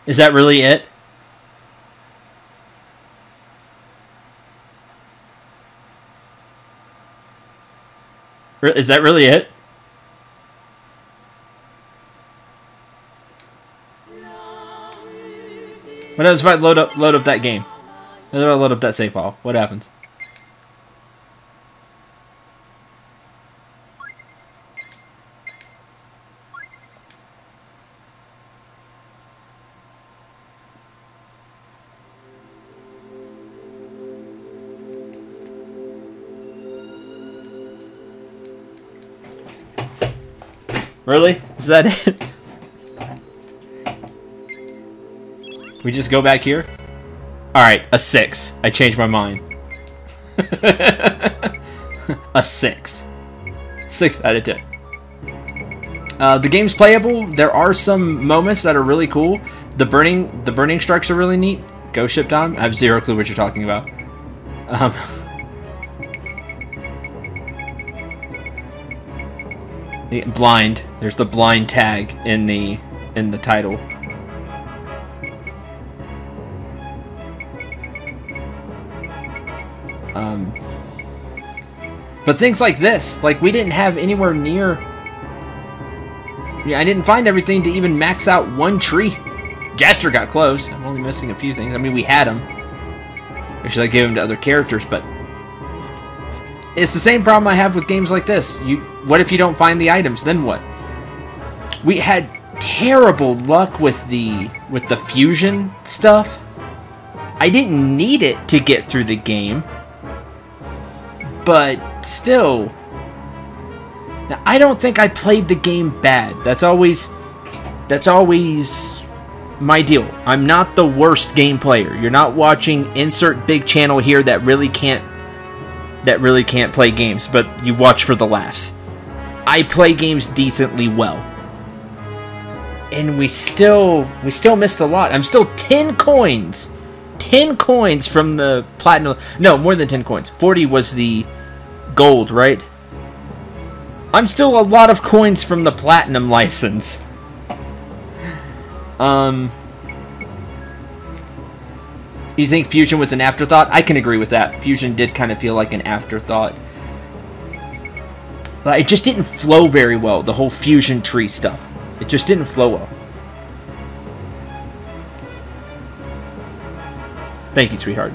Is that really it? Is that really it? What happens if I load up that game? What if I load up that save file? What happens? Really? Is that it? We just go back here? Alright, a 6. I changed my mind. A 6. 6 out of 10. The game's playable. There are some moments that are really cool. The burning strikes are really neat. Ghost ship time? I have zero clue what you're talking about. Blind. There's the blind tag in the title. But things like this, like we didn't have anywhere near. Yeah, I didn't find everything to even max out one tree. Jaster got close. I'm only missing a few things. I mean, we had them. Or should I give them to other characters? But it's the same problem I have with games like this. What if you don't find the items? Then what? We had terrible luck with the fusion stuff. I didn't need it to get through the game. but still. Now, I don't think I played the game bad. That's always my deal. I'm not the worst game player. You're not watching insert big channel here that really can't play games, but you watch for the laughs. I play games decently well. And we still missed a lot. I'm still 10 coins. 10 coins from the platinum. No, more than 10 coins. 40 was the gold, right? I'm still a lot of coins from the platinum license. You think Fusion was an afterthought? I can agree with that. Fusion did kind of feel like an afterthought. But it just didn't flow very well, the whole Fusion tree stuff. It just didn't flow well. Thank you, sweetheart.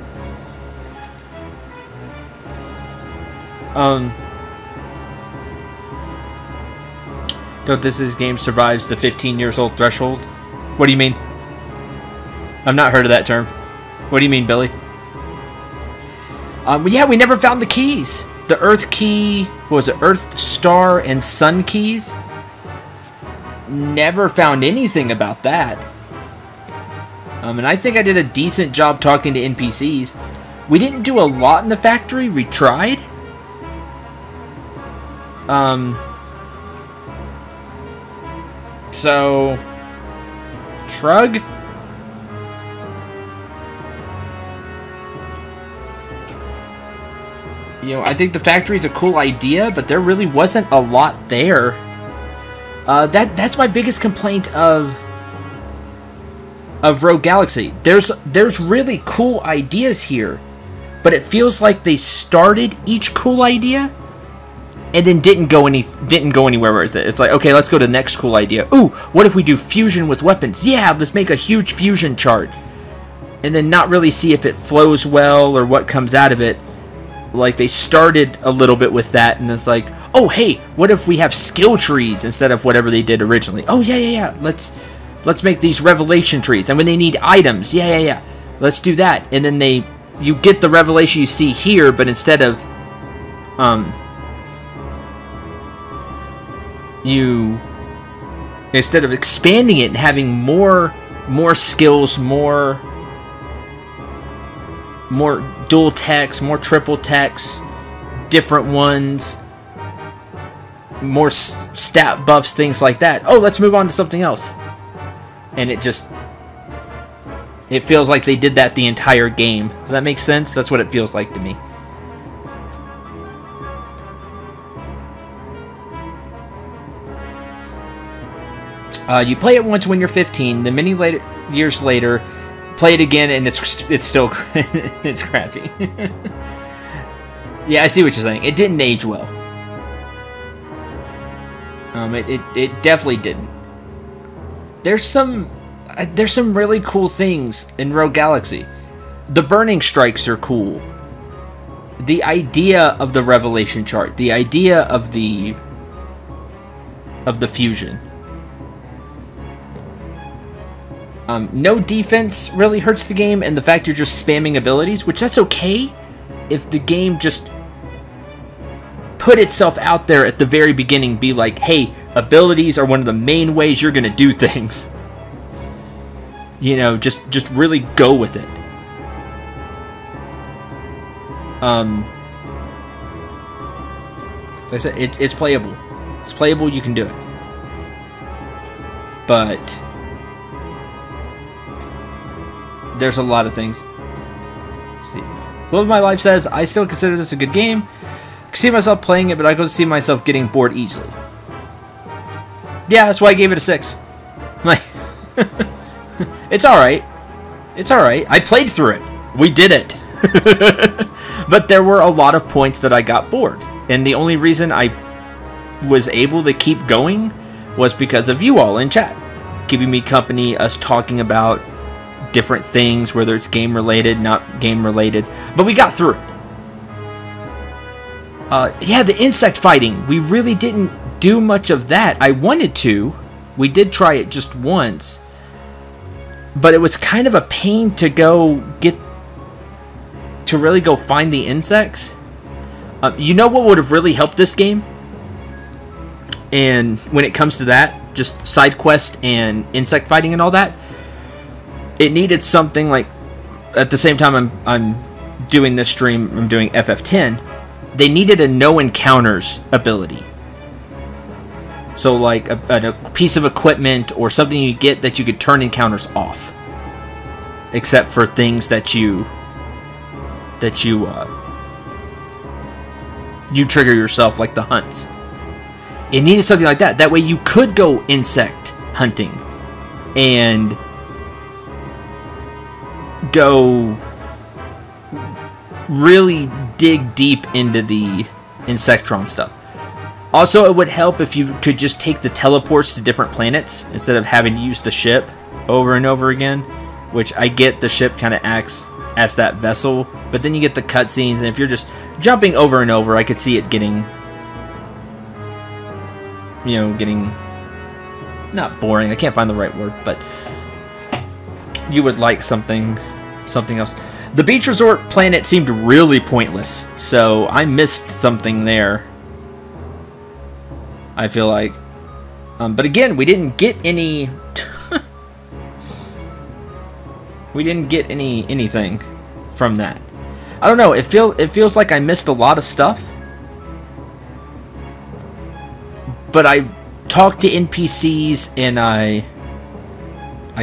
Don't this game survives the 15 years old threshold? What do you mean? I've not heard of that term. What do you mean, Billy? Yeah, we never found the keys. The Earth key, what was it? Earth, Star, and Sun keys? Never found anything about that. And I think I did a decent job talking to NPCs. We didn't do a lot in the factory. We tried. So, shrug. You know, I think the factory's a cool idea, but there really wasn't a lot there. That's my biggest complaint of Rogue Galaxy. There's really cool ideas here, but it feels like they started each cool idea and then didn't go anywhere with it. It's like, okay, let's go to the next cool idea. Ooh, what if we do fusion with weapons? Yeah, let's make a huge fusion chart. And then not really see if it flows well or what comes out of it. Like, they started a little bit with that, and it's like, oh, hey, what if we have skill trees instead of whatever they did originally? Oh, yeah. Let's make these revelation trees. And when they need items, yeah. Let's do that. And then you get the revelation you see here, but instead of expanding it and having more skills, more dual techs, more triple techs, different ones, more stat buffs, things like that. Oh, let's move on to something else. And it feels like they did that the entire game. Does that make sense? That's what it feels like to me. You play it once when you're 15, then many years later, play it again, and it's still it's crappy. Yeah, I see what you're saying. It didn't age well. It definitely didn't. There's some really cool things in Rogue Galaxy. The burning strikes are cool. The idea of the revelation chart, the idea of the fusion. No defense really hurts the game, and the fact you're just spamming abilities, which that's okay if the game just put itself out there at the very beginning, be like, hey, abilities are one of the main ways you're going to do things. You know, just really go with it. Like I said, it's playable. It's playable, you can do it. But there's a lot of things. Let's see. Love of My Life says, I still consider this a good game. I can see myself playing it, but I can see myself getting bored easily. Yeah, that's why I gave it a 6. Like, it's alright. It's alright. I played through it. We did it. But there were a lot of points that I got bored. And the only reason I was able to keep going was because of you all in chat. Keeping me company, us talking about different things, whether it's game related, not game related, but we got through it. Yeah, the insect fighting, we really didn't do much of that. I wanted to. We did try it just once, but it was kind of a pain to really go find the insects. You know what would have really helped this game? And when it comes to that, just side quest and insect fighting and all that, it needed something like, at the same time I'm doing this stream, I'm doing FF10, they needed a no encounters ability. So like a piece of equipment or something you get that you could turn encounters off, except for things that you trigger yourself, like the hunts. It needed something like that. That way you could go insect hunting and go really dig deep into the Insectron stuff. Also, it would help if you could just take the teleports to different planets instead of having to use the ship over and over again, which I get the ship kind of acts as that vessel, but then you get the cutscenes, and if you're just jumping over and over, I could see it getting, you know, getting not boring. I can't find the right word, but you would like something else. The beach resort planet seemed really pointless, so I missed something there, I feel like. But again, we didn't get any we didn't get anything from that. I don't know, it feels like I missed a lot of stuff. But I talked to NPCs and I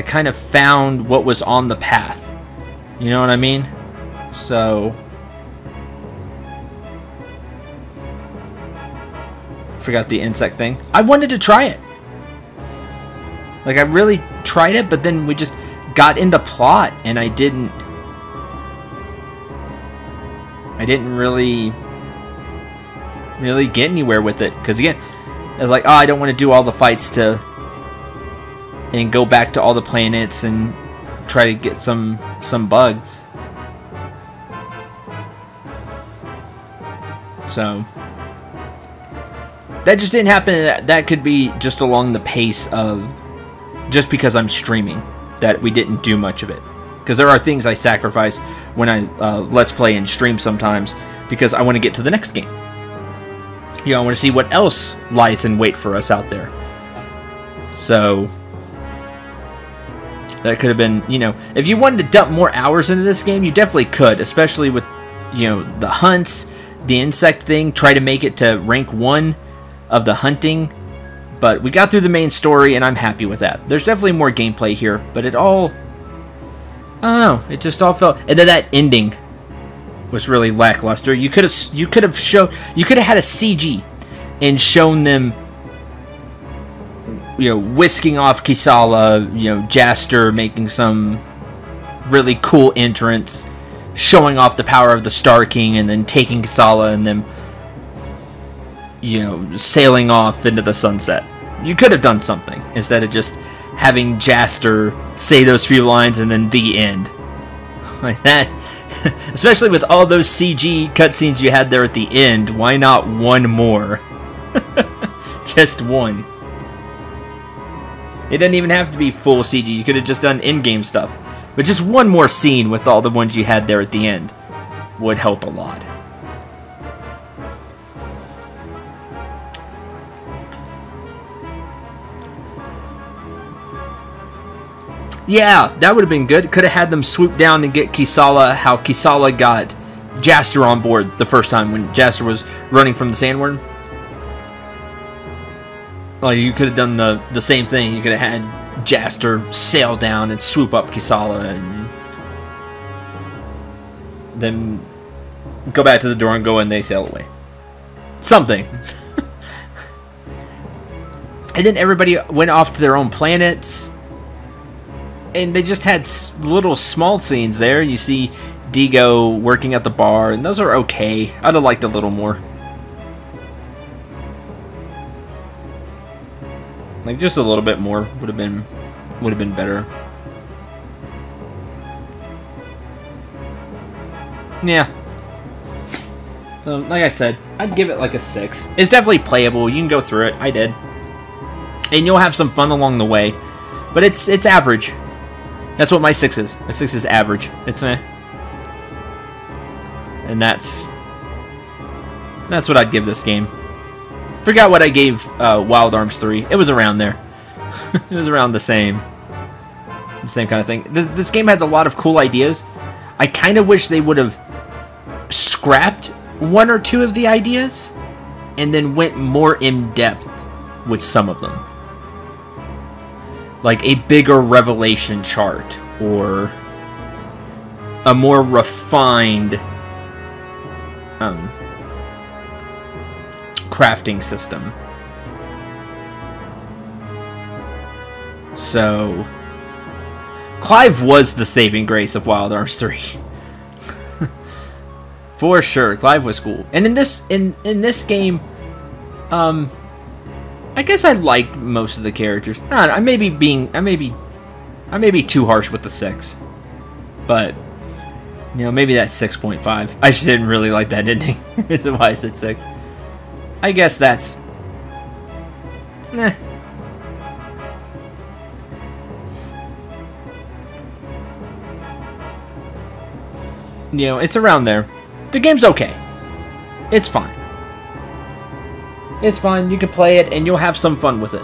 kind of found what was on the path. You know what I mean? So forgot the insect thing. I wanted to try it. Like, I really tried it, but then we just got into plot and I didn't really get anywhere with it, because again, I was like, oh, I don't want to do all the fights and go back to all the planets and try to get some bugs. So that just didn't happen. That could be just along the pace of just because I'm streaming that we didn't do much of it, because there are things I sacrifice when I let's play and stream sometimes because I want to get to the next game. You know, I want to see what else lies in wait for us out there. So that could have been, you know, if you wanted to dump more hours into this game, you definitely could, especially with, you know, the hunts, the insect thing, try to make it to rank 1 of the hunting. But we got through the main story and I'm happy with that. There's definitely more gameplay here, but it all, I don't know, it just all felt, and then that ending was really lackluster. You could have had a CG and shown them, you know, whisking off Kisala, you know, Jaster making some really cool entrance, showing off the power of the Star King, and then taking Kisala and them, you know, sailing off into the sunset. You could have done something instead of just having Jaster say those few lines and then the end. Like that. Especially with all those CG cutscenes you had there at the end, why not one more? Just one. It didn't even have to be full CG. You could have just done in-game stuff. But just one more scene with all the ones you had there at the end would help a lot. Yeah, that would have been good. Could have had them swoop down and get Kisala, how Kisala got Jaster on board the first time when Jaster was running from the sandworm. Like, you could have done the same thing. You could have had Jaster sail down and swoop up Kisala and then go back to the door and go and they sail away. Something. And then everybody went off to their own planets. And they just had little small scenes there. You see Digo working at the bar, and those are okay. I'd have liked a little more. Like, just a little bit more would have been better. Yeah. So, like I said, I'd give it like a 6. It's definitely playable. You can go through it. I did. And you'll have some fun along the way. But it's average. That's what my 6 is. My 6 is average. It's meh. And that's That's what I'd give this game. Forgot what I gave Wild Arms 3. It was around there. It was around the same kind of thing. This game has a lot of cool ideas. I kind of wish they would have scrapped one or two of the ideas and then went more in depth with some of them. Like a bigger revelation chart or a more refined crafting system. So Clive was the saving grace of Wild Arms 3. For sure, Clive was cool. And in this game, I guess I liked most of the characters. I may be too harsh with the 6. But you know, maybe that's 6.5. I just didn't really like that ending. That's why I said 6. I guess that's you know, it's around there. The game's okay. It's fine. It's fine. You can play it and you'll have some fun with it.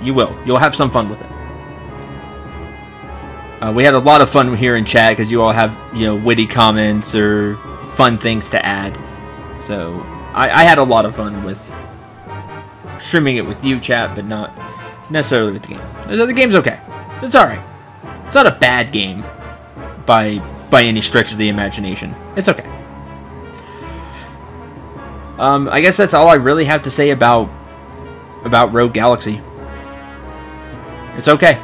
You will. You'll have some fun with it. We had a lot of fun here in chat because you all have, you know, witty comments or fun things to add. So I had a lot of fun with streaming it with you, chat, but not necessarily with the game. The game's okay. It's alright. It's not a bad game by any stretch of the imagination. It's okay. I guess that's all I really have to say about Rogue Galaxy. It's okay.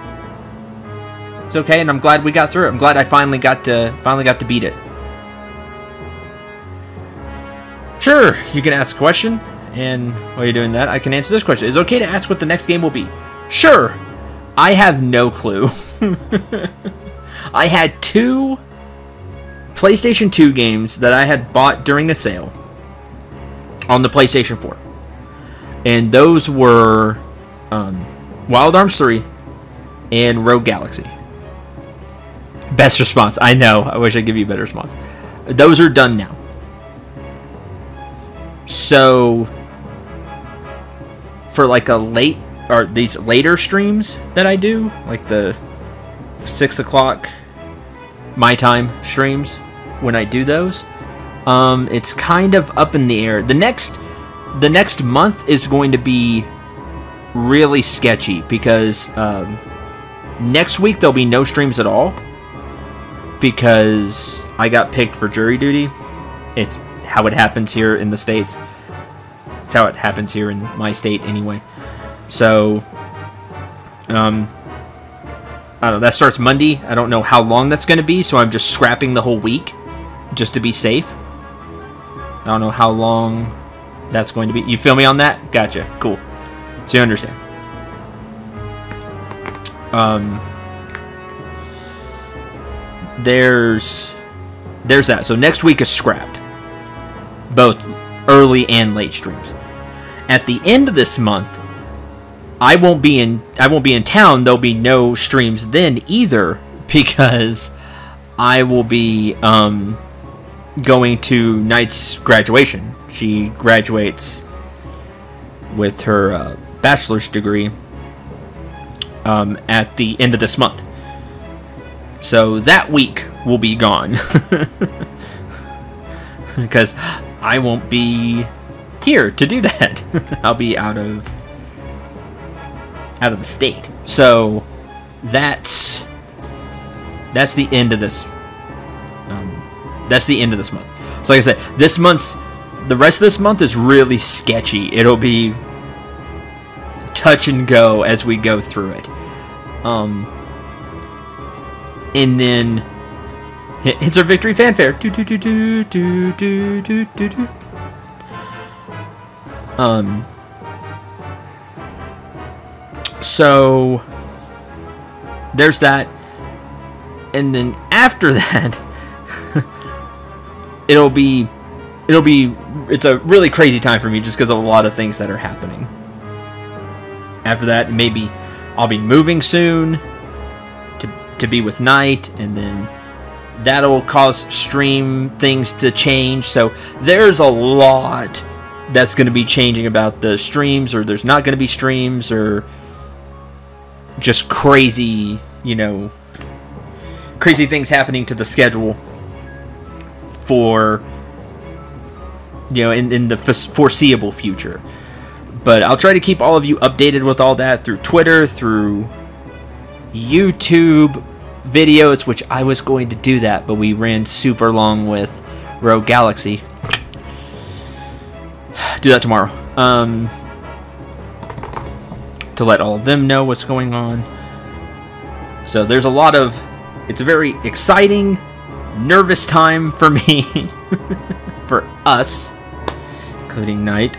It's okay, and I'm glad we got through it. I'm glad I finally got to beat it. Sure, you can ask a question, and while you're doing that, I can answer this question. Is it okay to ask what the next game will be? Sure. I have no clue. I had 2 PlayStation 2 games that I had bought during a sale on the PlayStation 4. And those were Wild Arms 3 and Rogue Galaxy. Best response. I know. I wish I'd give you a better response. Those are done now. So for like these later streams that I do, like the 6 o'clock my time streams, when I do those, it's kind of up in the air. The next month is going to be really sketchy because next week there'll be no streams at all because I got picked for jury duty. It's how it happens here in the States. It's how it happens here in my state anyway. So I don't know, that starts Monday. I don't know how long that's going to be, so I'm just scrapping the whole week just to be safe. I don't know how long that's going to be. You feel me on that? Gotcha. Cool. So you understand. There's that. So next week is scrapped. Both early and late streams. At the end of this month, I won't be in town. There'll be no streams then either because I will be going to Knight's graduation. She graduates with her bachelor's degree at the end of this month. So that week will be gone because I won't be here to do that. I'll be out of the state. So that's the end of this. That's the end of this month. So like I said, the rest of this month is really sketchy. It'll be touch and go as we go through it. And then it's our victory fanfare. Do, do, do, do, do, do, do, do, do. So there's that, and then after that, it's a really crazy time for me just because of a lot of things that are happening. After that, maybe I'll be moving soon to be with Knight, and then That'll cause stream things to change. So there's a lot that's going to be changing about the streams, or there's not going to be streams, or just crazy, you know, crazy things happening to the schedule for, you know, in the foreseeable future. But I'll try to keep all of you updated with all that through Twitter, through YouTube videos, which I was going to do that, but we ran super long with Rogue Galaxy. Do that tomorrow. To let all of them know what's going on. So there's a lot of... It's a very exciting, nervous time for me. For us. Including Knight.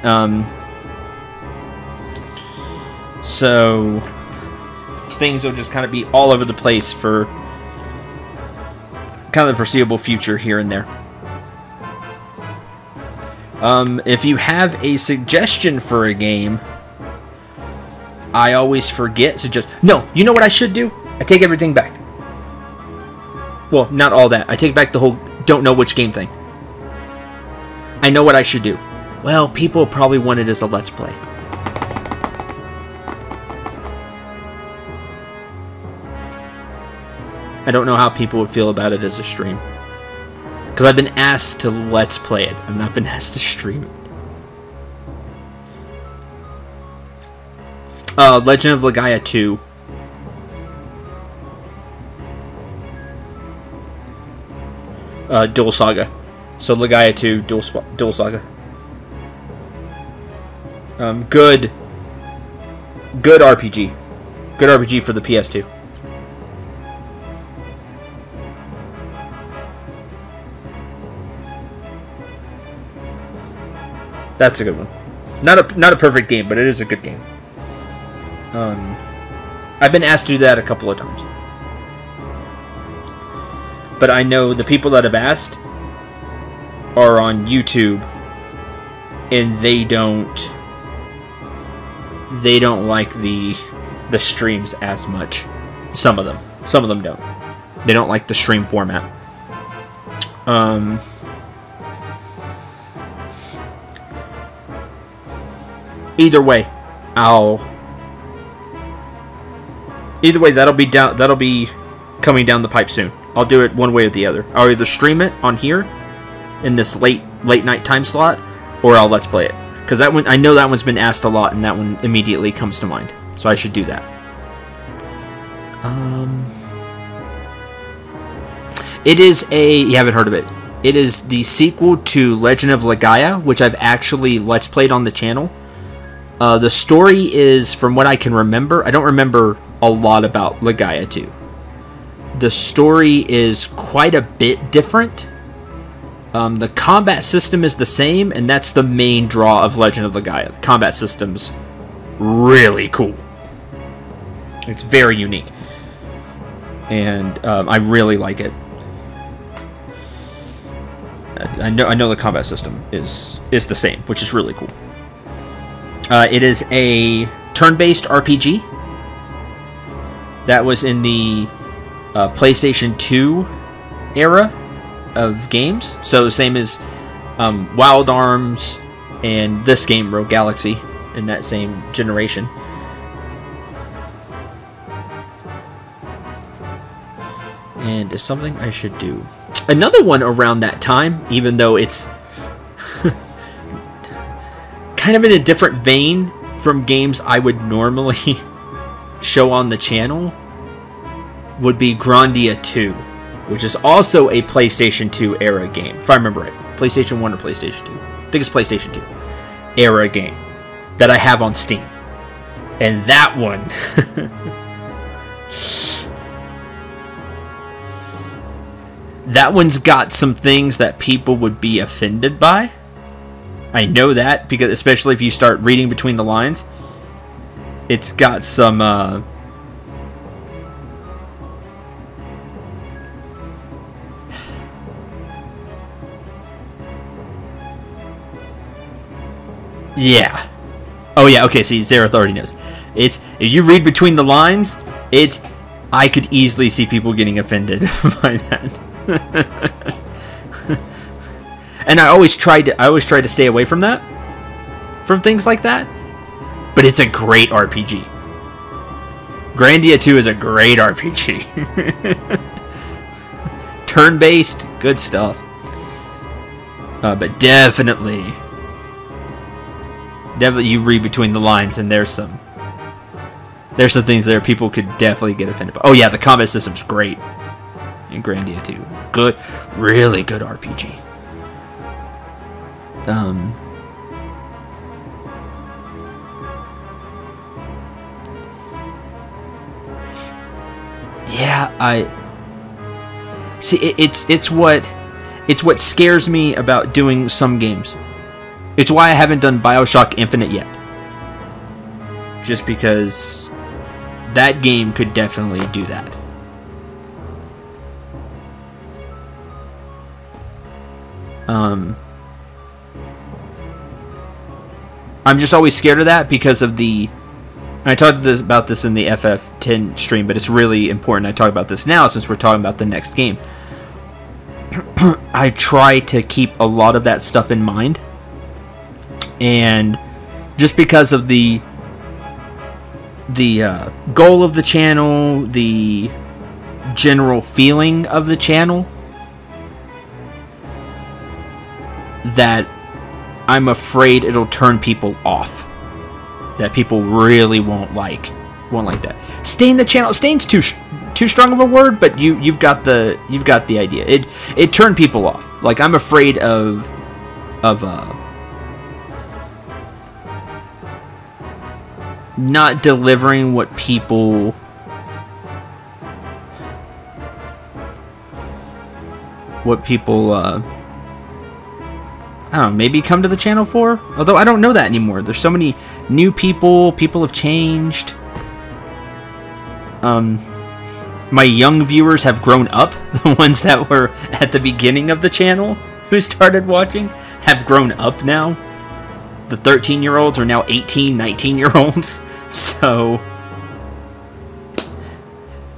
So things will just kind of be all over the place for kind of the foreseeable future here and there. If you have a suggestion for a game, I always forget. No, you know what I should do? I take everything back. Well, not all that. I take back the whole don't know which game thing. I know what I should do. Well, people probably want it as a Let's Play. I don't know how people would feel about it as a stream. Because I've been asked to Let's Play it. I've not been asked to stream it. Legend of Legaia 2. Dual Saga. So Legaia 2, Dual Saga. Good RPG. Good RPG for the PS2. That's a good one. Not a perfect game, but it is a good game. I've been asked to do that a couple of times. But I know the people that have asked are on YouTube, and they don't like the streams as much. Some of them don't. They don't like the stream format. Either way, that'll be coming down the pipe soon. I'll do it one way or the other. I'll either stream it on here in this late night time slot, or I'll Let's Play it. Because that one, I know that one's been asked a lot, and that one immediately comes to mind. So I should do that. It is you haven't heard of it. It is the sequel to Legend of Legaia, which I've actually Let's Played on the channel. The story is, from what I can remember, I don't remember a lot about Legaia 2. The story is quite a bit different. The combat system is the same, and that's the main draw of Legend of Legaia. The combat system's really cool. It's very unique. And I really like it. I know the combat system is the same, which is really cool. It is a turn-based RPG that was in the PlayStation 2 era of games. So the same as Wild Arms and this game, Rogue Galaxy, in that same generation. And is something I should do. Another one around that time, even though it's kind of in a different vein from games I would normally show on the channel, would be Grandia 2, which is also a PlayStation 2 era game, if I remember right. PlayStation 1 or PlayStation 2. I think it's PlayStation 2 era game that I have on Steam. And that one that one's got some things that people would be offended by. I know that, because especially if you start reading between the lines, it's got some yeah. Oh yeah, okay, see, Zareth already knows. If you read between the lines, I could easily see people getting offended by that. And I always try to stay away from that, from things like that. But it's a great RPG. Grandia 2 is a great RPG. Turn-based, good stuff. But definitely you read between the lines, and there's some things there people could definitely get offended by. Oh yeah, the combat system's great in Grandia 2. Good, really good RPG. Yeah, I see. It's what scares me about doing some games. It's why I haven't done BioShock Infinite yet. Just because that game could definitely do that. I'm just always scared of that because of the... And I talked about this in the FF10 stream, but it's really important I talk about this now since we're talking about the next game. I try to keep a lot of that stuff in mind. And just because of the goal of the channel, the general feeling of the channel, that I'm afraid it'll turn people off. That people really won't like that. Stain the channel. Stain's too strong of a word, but you've got the idea. It turned people off. Like, I'm afraid of not delivering what people I don't know, maybe come to the channel for? Although I don't know that anymore. There's so many new people. People have changed. My young viewers have grown up. The ones that were at the beginning of the channel who started watching have grown up now. The 13-year-olds are now 18, 19-year-olds. So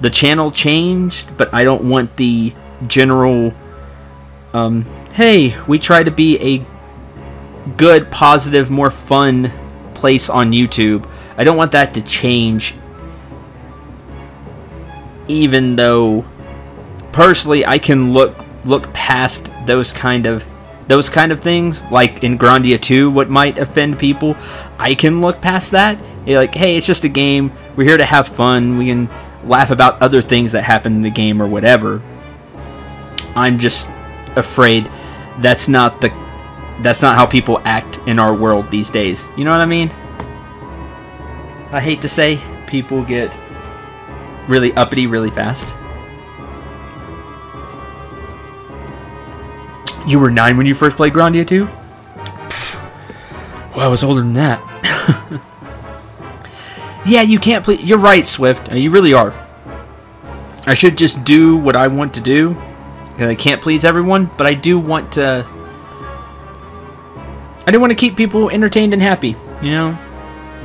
the channel changed, but I don't want the general... hey, we try to be a good, positive, more fun place on YouTube. I don't want that to change, even though personally I can look past those kind of things. Like in Grandia 2, what might offend people, I can look past that. You're like, hey, it's just a game. We're here to have fun. We can laugh about other things that happen in the game or whatever. I'm just afraid that's not how people act in our world these days. You know what I mean? I hate to say, people get really uppity really fast. You were 9 when you first played Grandia 2? Well, I was older than that. Yeah, you can't play. You're right, Swift. You really are. I should just do what I want to do. I can't please everyone, but I do want to... I do want to keep people entertained and happy, you know?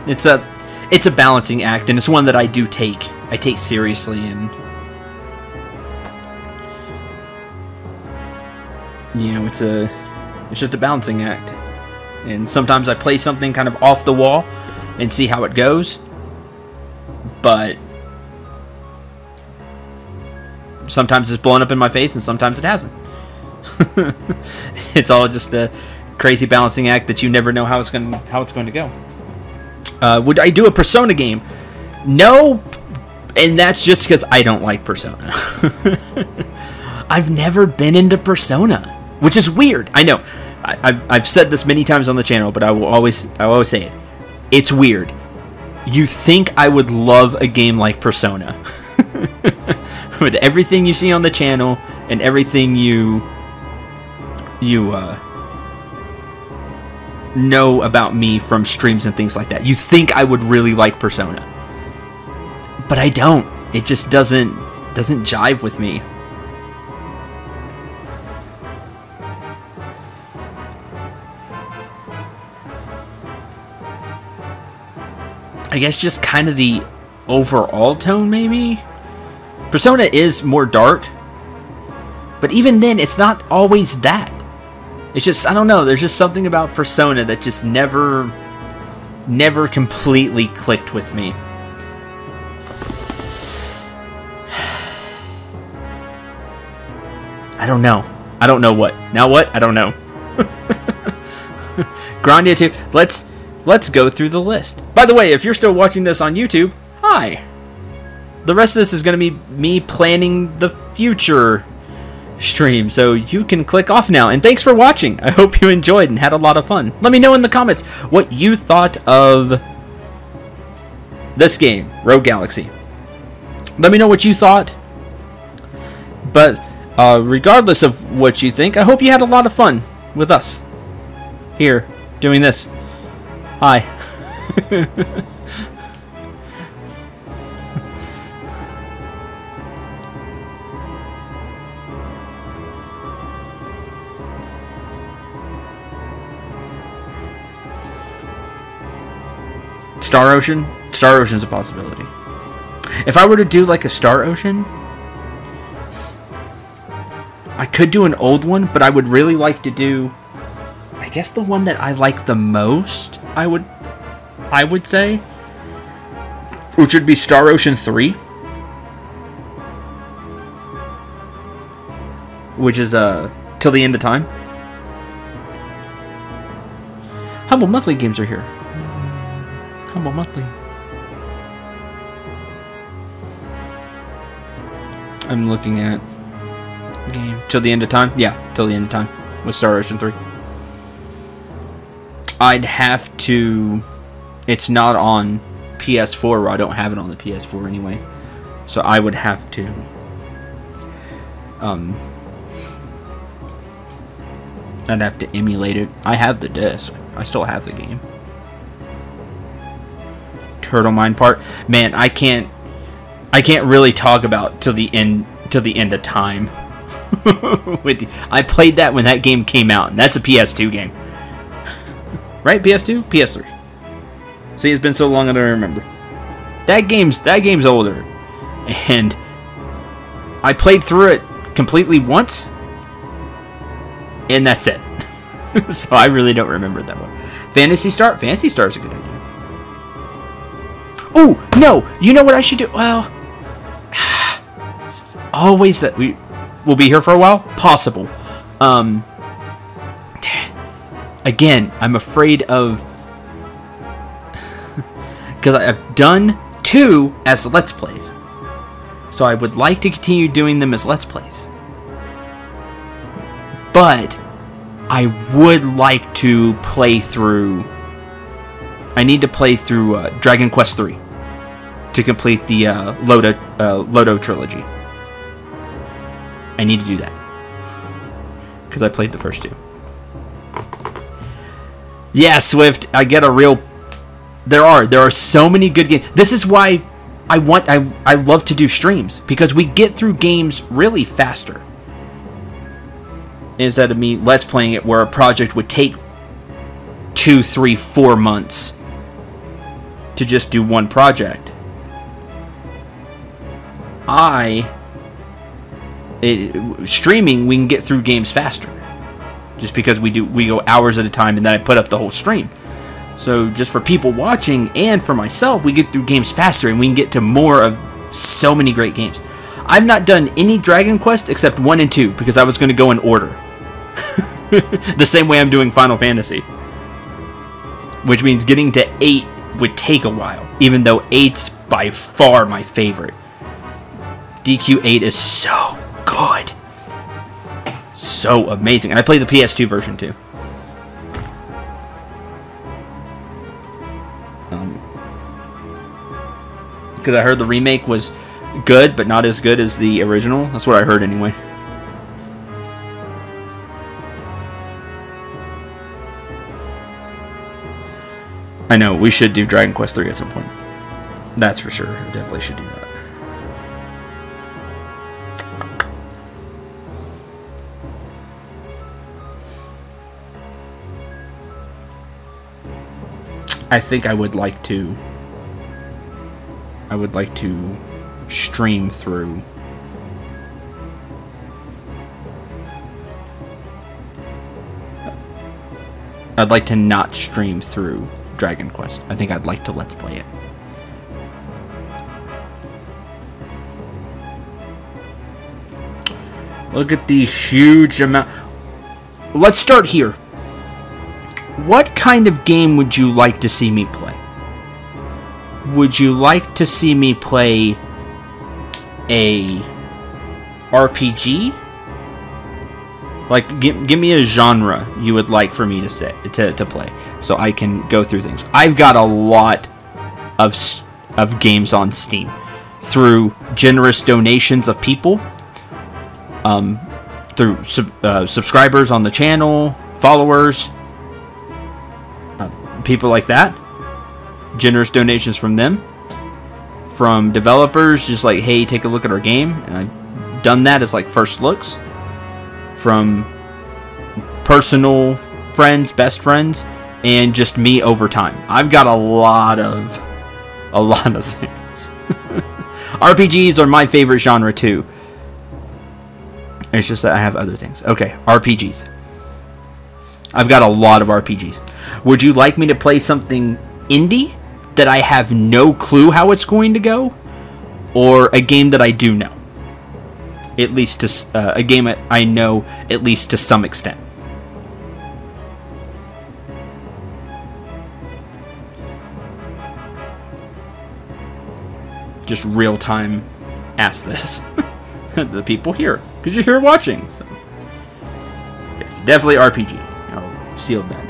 It's a balancing act, and it's one that I take seriously, and... You know, it's just a balancing act. And sometimes I play something kind of off the wall and see how it goes. But sometimes it's blown up in my face, and sometimes it hasn't. It's all just a crazy balancing act that you never know how it's going to go. Would I do a Persona game? No, and that's just because I don't like Persona. I've never been into Persona, which is weird. I know. I've said this many times on the channel, but I will always say it. It's weird. You think I would love a game like Persona. With everything you see on the channel and everything you know about me from streams and things like that. You think I would really like Persona. But I don't. It just doesn't jive with me. I guess just kind of the overall tone, maybe? Persona is more dark, But even then, it's not always that. It's just, I don't know, there's just something about Persona that just never completely clicked with me. I don't know. I don't know what. Now what? I don't know. Grandia 2. Let's go through the list. By the way, if you're still watching this on YouTube, hi. The rest of this is going to be me planning the future stream, so you can click off now. And thanks for watching. I hope you enjoyed and had a lot of fun. Let me know in the comments what you thought of this game, Rogue Galaxy. Let me know what you thought. But regardless of what you think, I hope you had a lot of fun with us here doing this. Hi. Star Ocean? Star Ocean's a possibility. If I were to do like a Star Ocean, I could do an old one, but I would really like to do, I guess the one that I like the most, I would say, which would be Star Ocean 3. Which is Till the End of Time. Humble Monthly games are here. Humble Monthly. I'm looking at game Till the End of Time. Yeah, Till the End of Time with Star Ocean 3. I'd have to. It's not on PS4, or I don't have it on the PS4 anyway. So I would have to. I'd have to emulate it. I have the disc. I still have the game. Turtle Mine part, man, I can't really talk about till the end of time with you. I played that when that game came out, and that's a PS2 game. Right? PS2? PS3. See, it's been so long I don't remember. That game's older. And I played through it completely once, and that's it. So I really don't remember it that well. Phantasy Star? Phantasy Star is a good idea. Oh, no! You know what I should do? Well, always that we will be here for a while? Possible. Again, I'm afraid of... because I've done 2 as Let's Plays. So I would like to continue doing them as Let's Plays. But I would like to play through... I need to play through Dragon Quest III to complete the Loto trilogy. I need to do that because I played the first 2. Yeah, Swift, I get a real... There are so many good games. This is why I love to do streams, because we get through games really faster instead of me Let's Playing it, where a project would take 2, 3, 4 months to just do one project. Streaming, we can get through games faster, just because we go hours at a time, and then I put up the whole stream. So just for people watching and for myself, we get through games faster, and we can get to more of so many great games. I've not done any Dragon Quest except 1 and 2, because I was going to go in order. The same way I'm doing Final Fantasy. Which means getting to 8 would take a while, even though 8's by far my favorite. DQ8 is so good. So amazing. And I played the PS2 version too. Because I heard the remake was good, but not as good as the original. That's what I heard anyway. I know, we should do Dragon Quest III at some point. That's for sure. I definitely should do that. I think I would like to stream through I'd like to not stream through Dragon Quest. I think I'd like to Let's Play it. Look at the huge amount. Let's start here. What kind of game would you like to see me play? Would you like to see me play a RPG? Like, give me a genre you would like for me to play, so I can go through things. I've got a lot of games on Steam through generous donations of people, through subscribers on the channel, followers, people like that. Generous donations from them, from developers, just like, hey, take a look at our game, and I've done that as like first looks. From personal friends, best friends, and just me over time. I've got a lot of things. RPGs are my favorite genre too. It's just that I have other things. Okay, RPGs. I've got a lot of RPGs. Would you like me to play something indie that I have no clue how it's going to go, or a game that I do know? At least to a game I know at least to some extent. Just real time ask this. The people here, because you're here watching. So. Okay, so definitely RPG. I'll seal that.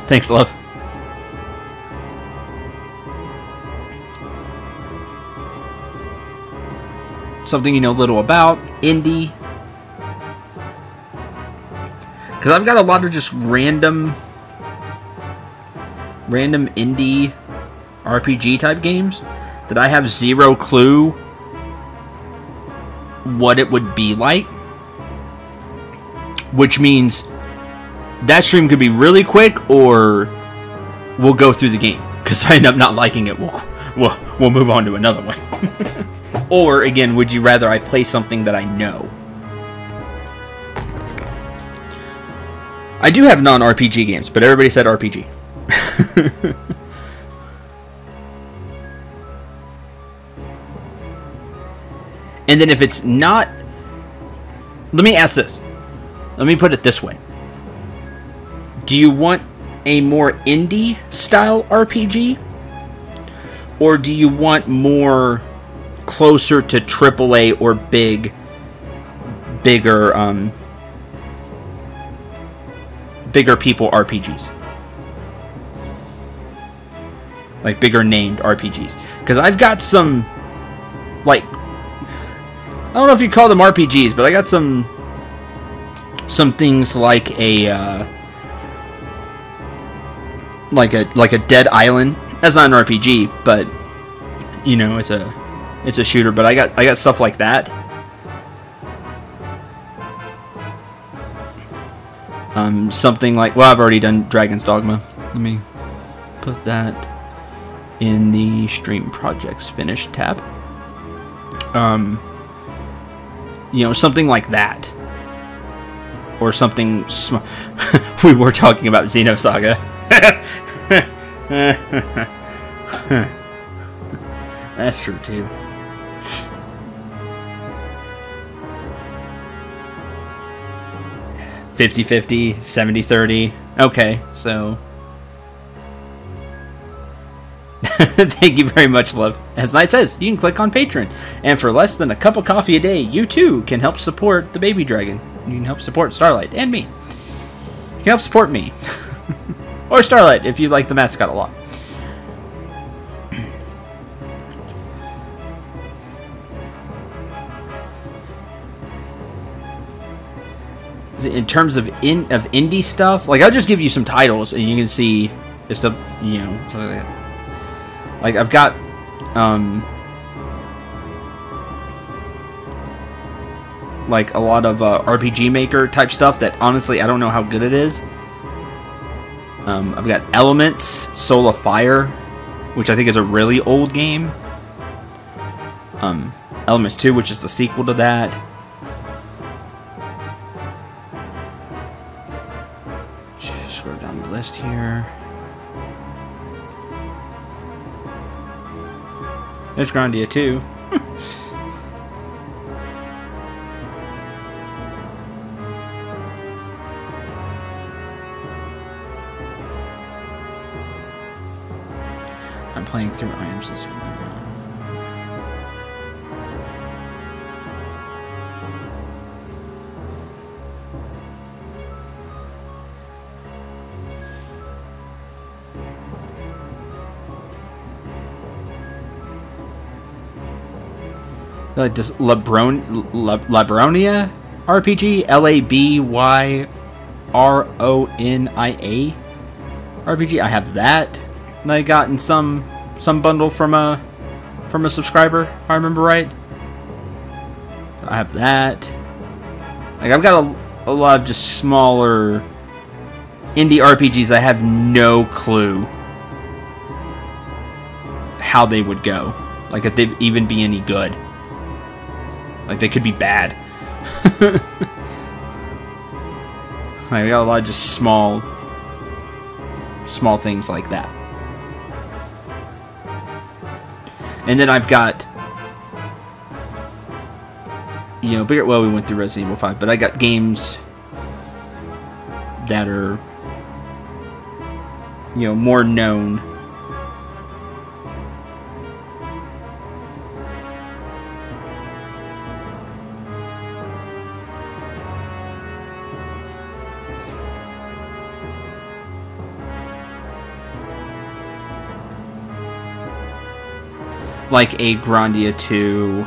Thanks, love. Something you know little about, indie. Because I've got a lot of just random indie RPG type games that I have zero clue what it would be like. Which means that stream could be really quick, or we'll go through the game. Because if I end up not liking it, we'll move on to another one. Or, again, would you rather I play something that I know? I do have non-RPG games, but everybody said RPG. And then if it's not... Let me ask this. Let me put it this way. Do you want a more indie-style RPG? Or do you want more... closer to AAA or bigger people RPGs, like bigger named RPGs? Because I've got some, like, I don't know if you call them RPGs, but I got some things like a Dead Island. That's not an RPG, but you know, it's a shooter, but I got stuff like that. Something like, well, I've already done Dragon's Dogma. Let me put that in the stream projects finished tab. You know, something like that, or something. We were talking about Xenosaga. That's true too. $50-50, 70-30. Okay, so thank you very much, love. As Knight says, you can click on Patreon, and for less than a cup of coffee a day, you too can help support the baby dragon. You can help support Starlight and me. You can help support me. Or Starlight if you like the mascot a lot. In terms of indie stuff, like, I'll just give you some titles and you can see if stuff, you know, something like that. Like, I've got like a lot of RPG Maker type stuff that honestly I don't know how good it is. I've got Elements, Soul of Fire, which I think is a really old game. Elements 2, which is the sequel to that. list here. There's Grandia too. I'm playing through I Am Cendril. Like this Labronia RPG, LABYRONIA RPG. I have that. And I got in some bundle from a subscriber, if I remember right. I have that. Like I've got a lot of just smaller indie RPGs. I have no clue how they would go. Like if they'd even be any good. Like they could be bad. Like, we got a lot of just small things like that. And then I've got, you know, bigger. Well, we went through Resident Evil 5, but I got games that are, you know, more known. Like a Grandia 2,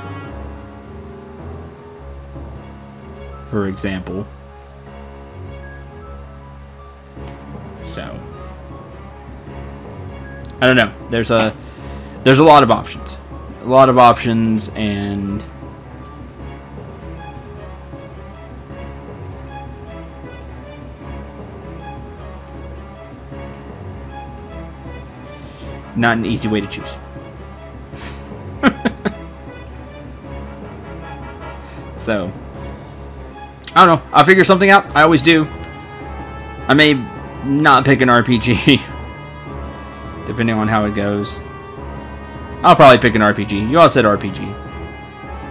for example. So I don't know. There's a lot of options. A lot of options, and not an easy way to choose. So, I don't know. I'll figure something out. I always do. I may not pick an RPG, depending on how it goes. I'll probably pick an RPG. You all said RPG.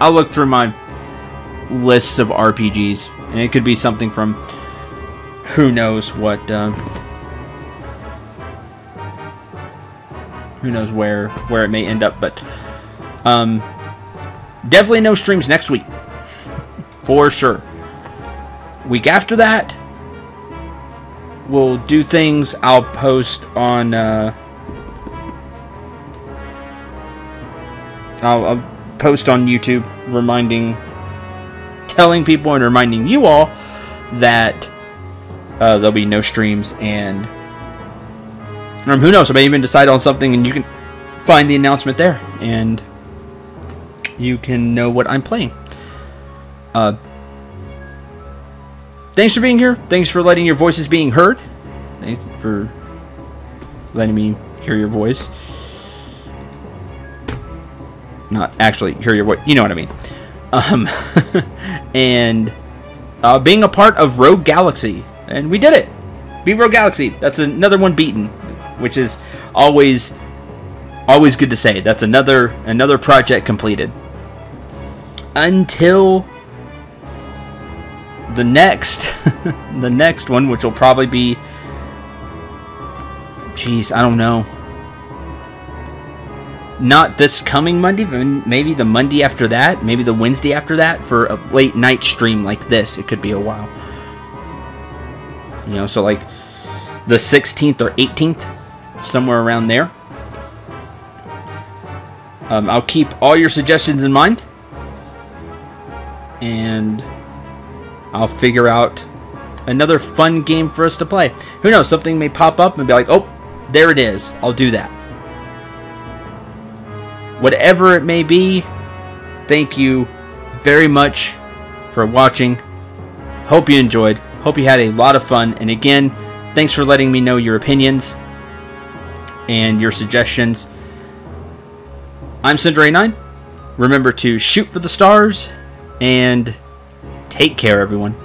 I'll look through my lists of RPGs, and it could be something from who knows what. Who knows where it may end up, but definitely no streams next week. For sure. Week after that, we'll do things. I'll post on. I'll post on YouTube, telling people and reminding you all that there'll be no streams, and who knows? I may even decide on something, and you can find the announcement there, and you can know what I'm playing. Thanks for being here. Thanks for letting your voices being heard. Thanks for letting me hear your voice. Not actually hear your voice. You know what I mean. And being a part of Rogue Galaxy. And we did it. Beat Rogue Galaxy. That's another one beaten, which is always good to say. That's another project completed. Until the next one, which will probably be, geez, I don't know, not this coming Monday, but maybe the Monday after that, maybe the Wednesday after that, for a late night stream like this. It could be a while, you know, so like the 16th or 18th, somewhere around there. I'll keep all your suggestions in mind, and I'll figure out another fun game for us to play. Who knows? Something may pop up and be like, oh, there it is. I'll do that. Whatever it may be, thank you very much for watching. Hope you enjoyed. Hope you had a lot of fun. And again, thanks for letting me know your opinions and your suggestions. I'm Cendril9. Remember to shoot for the stars, and take care, everyone.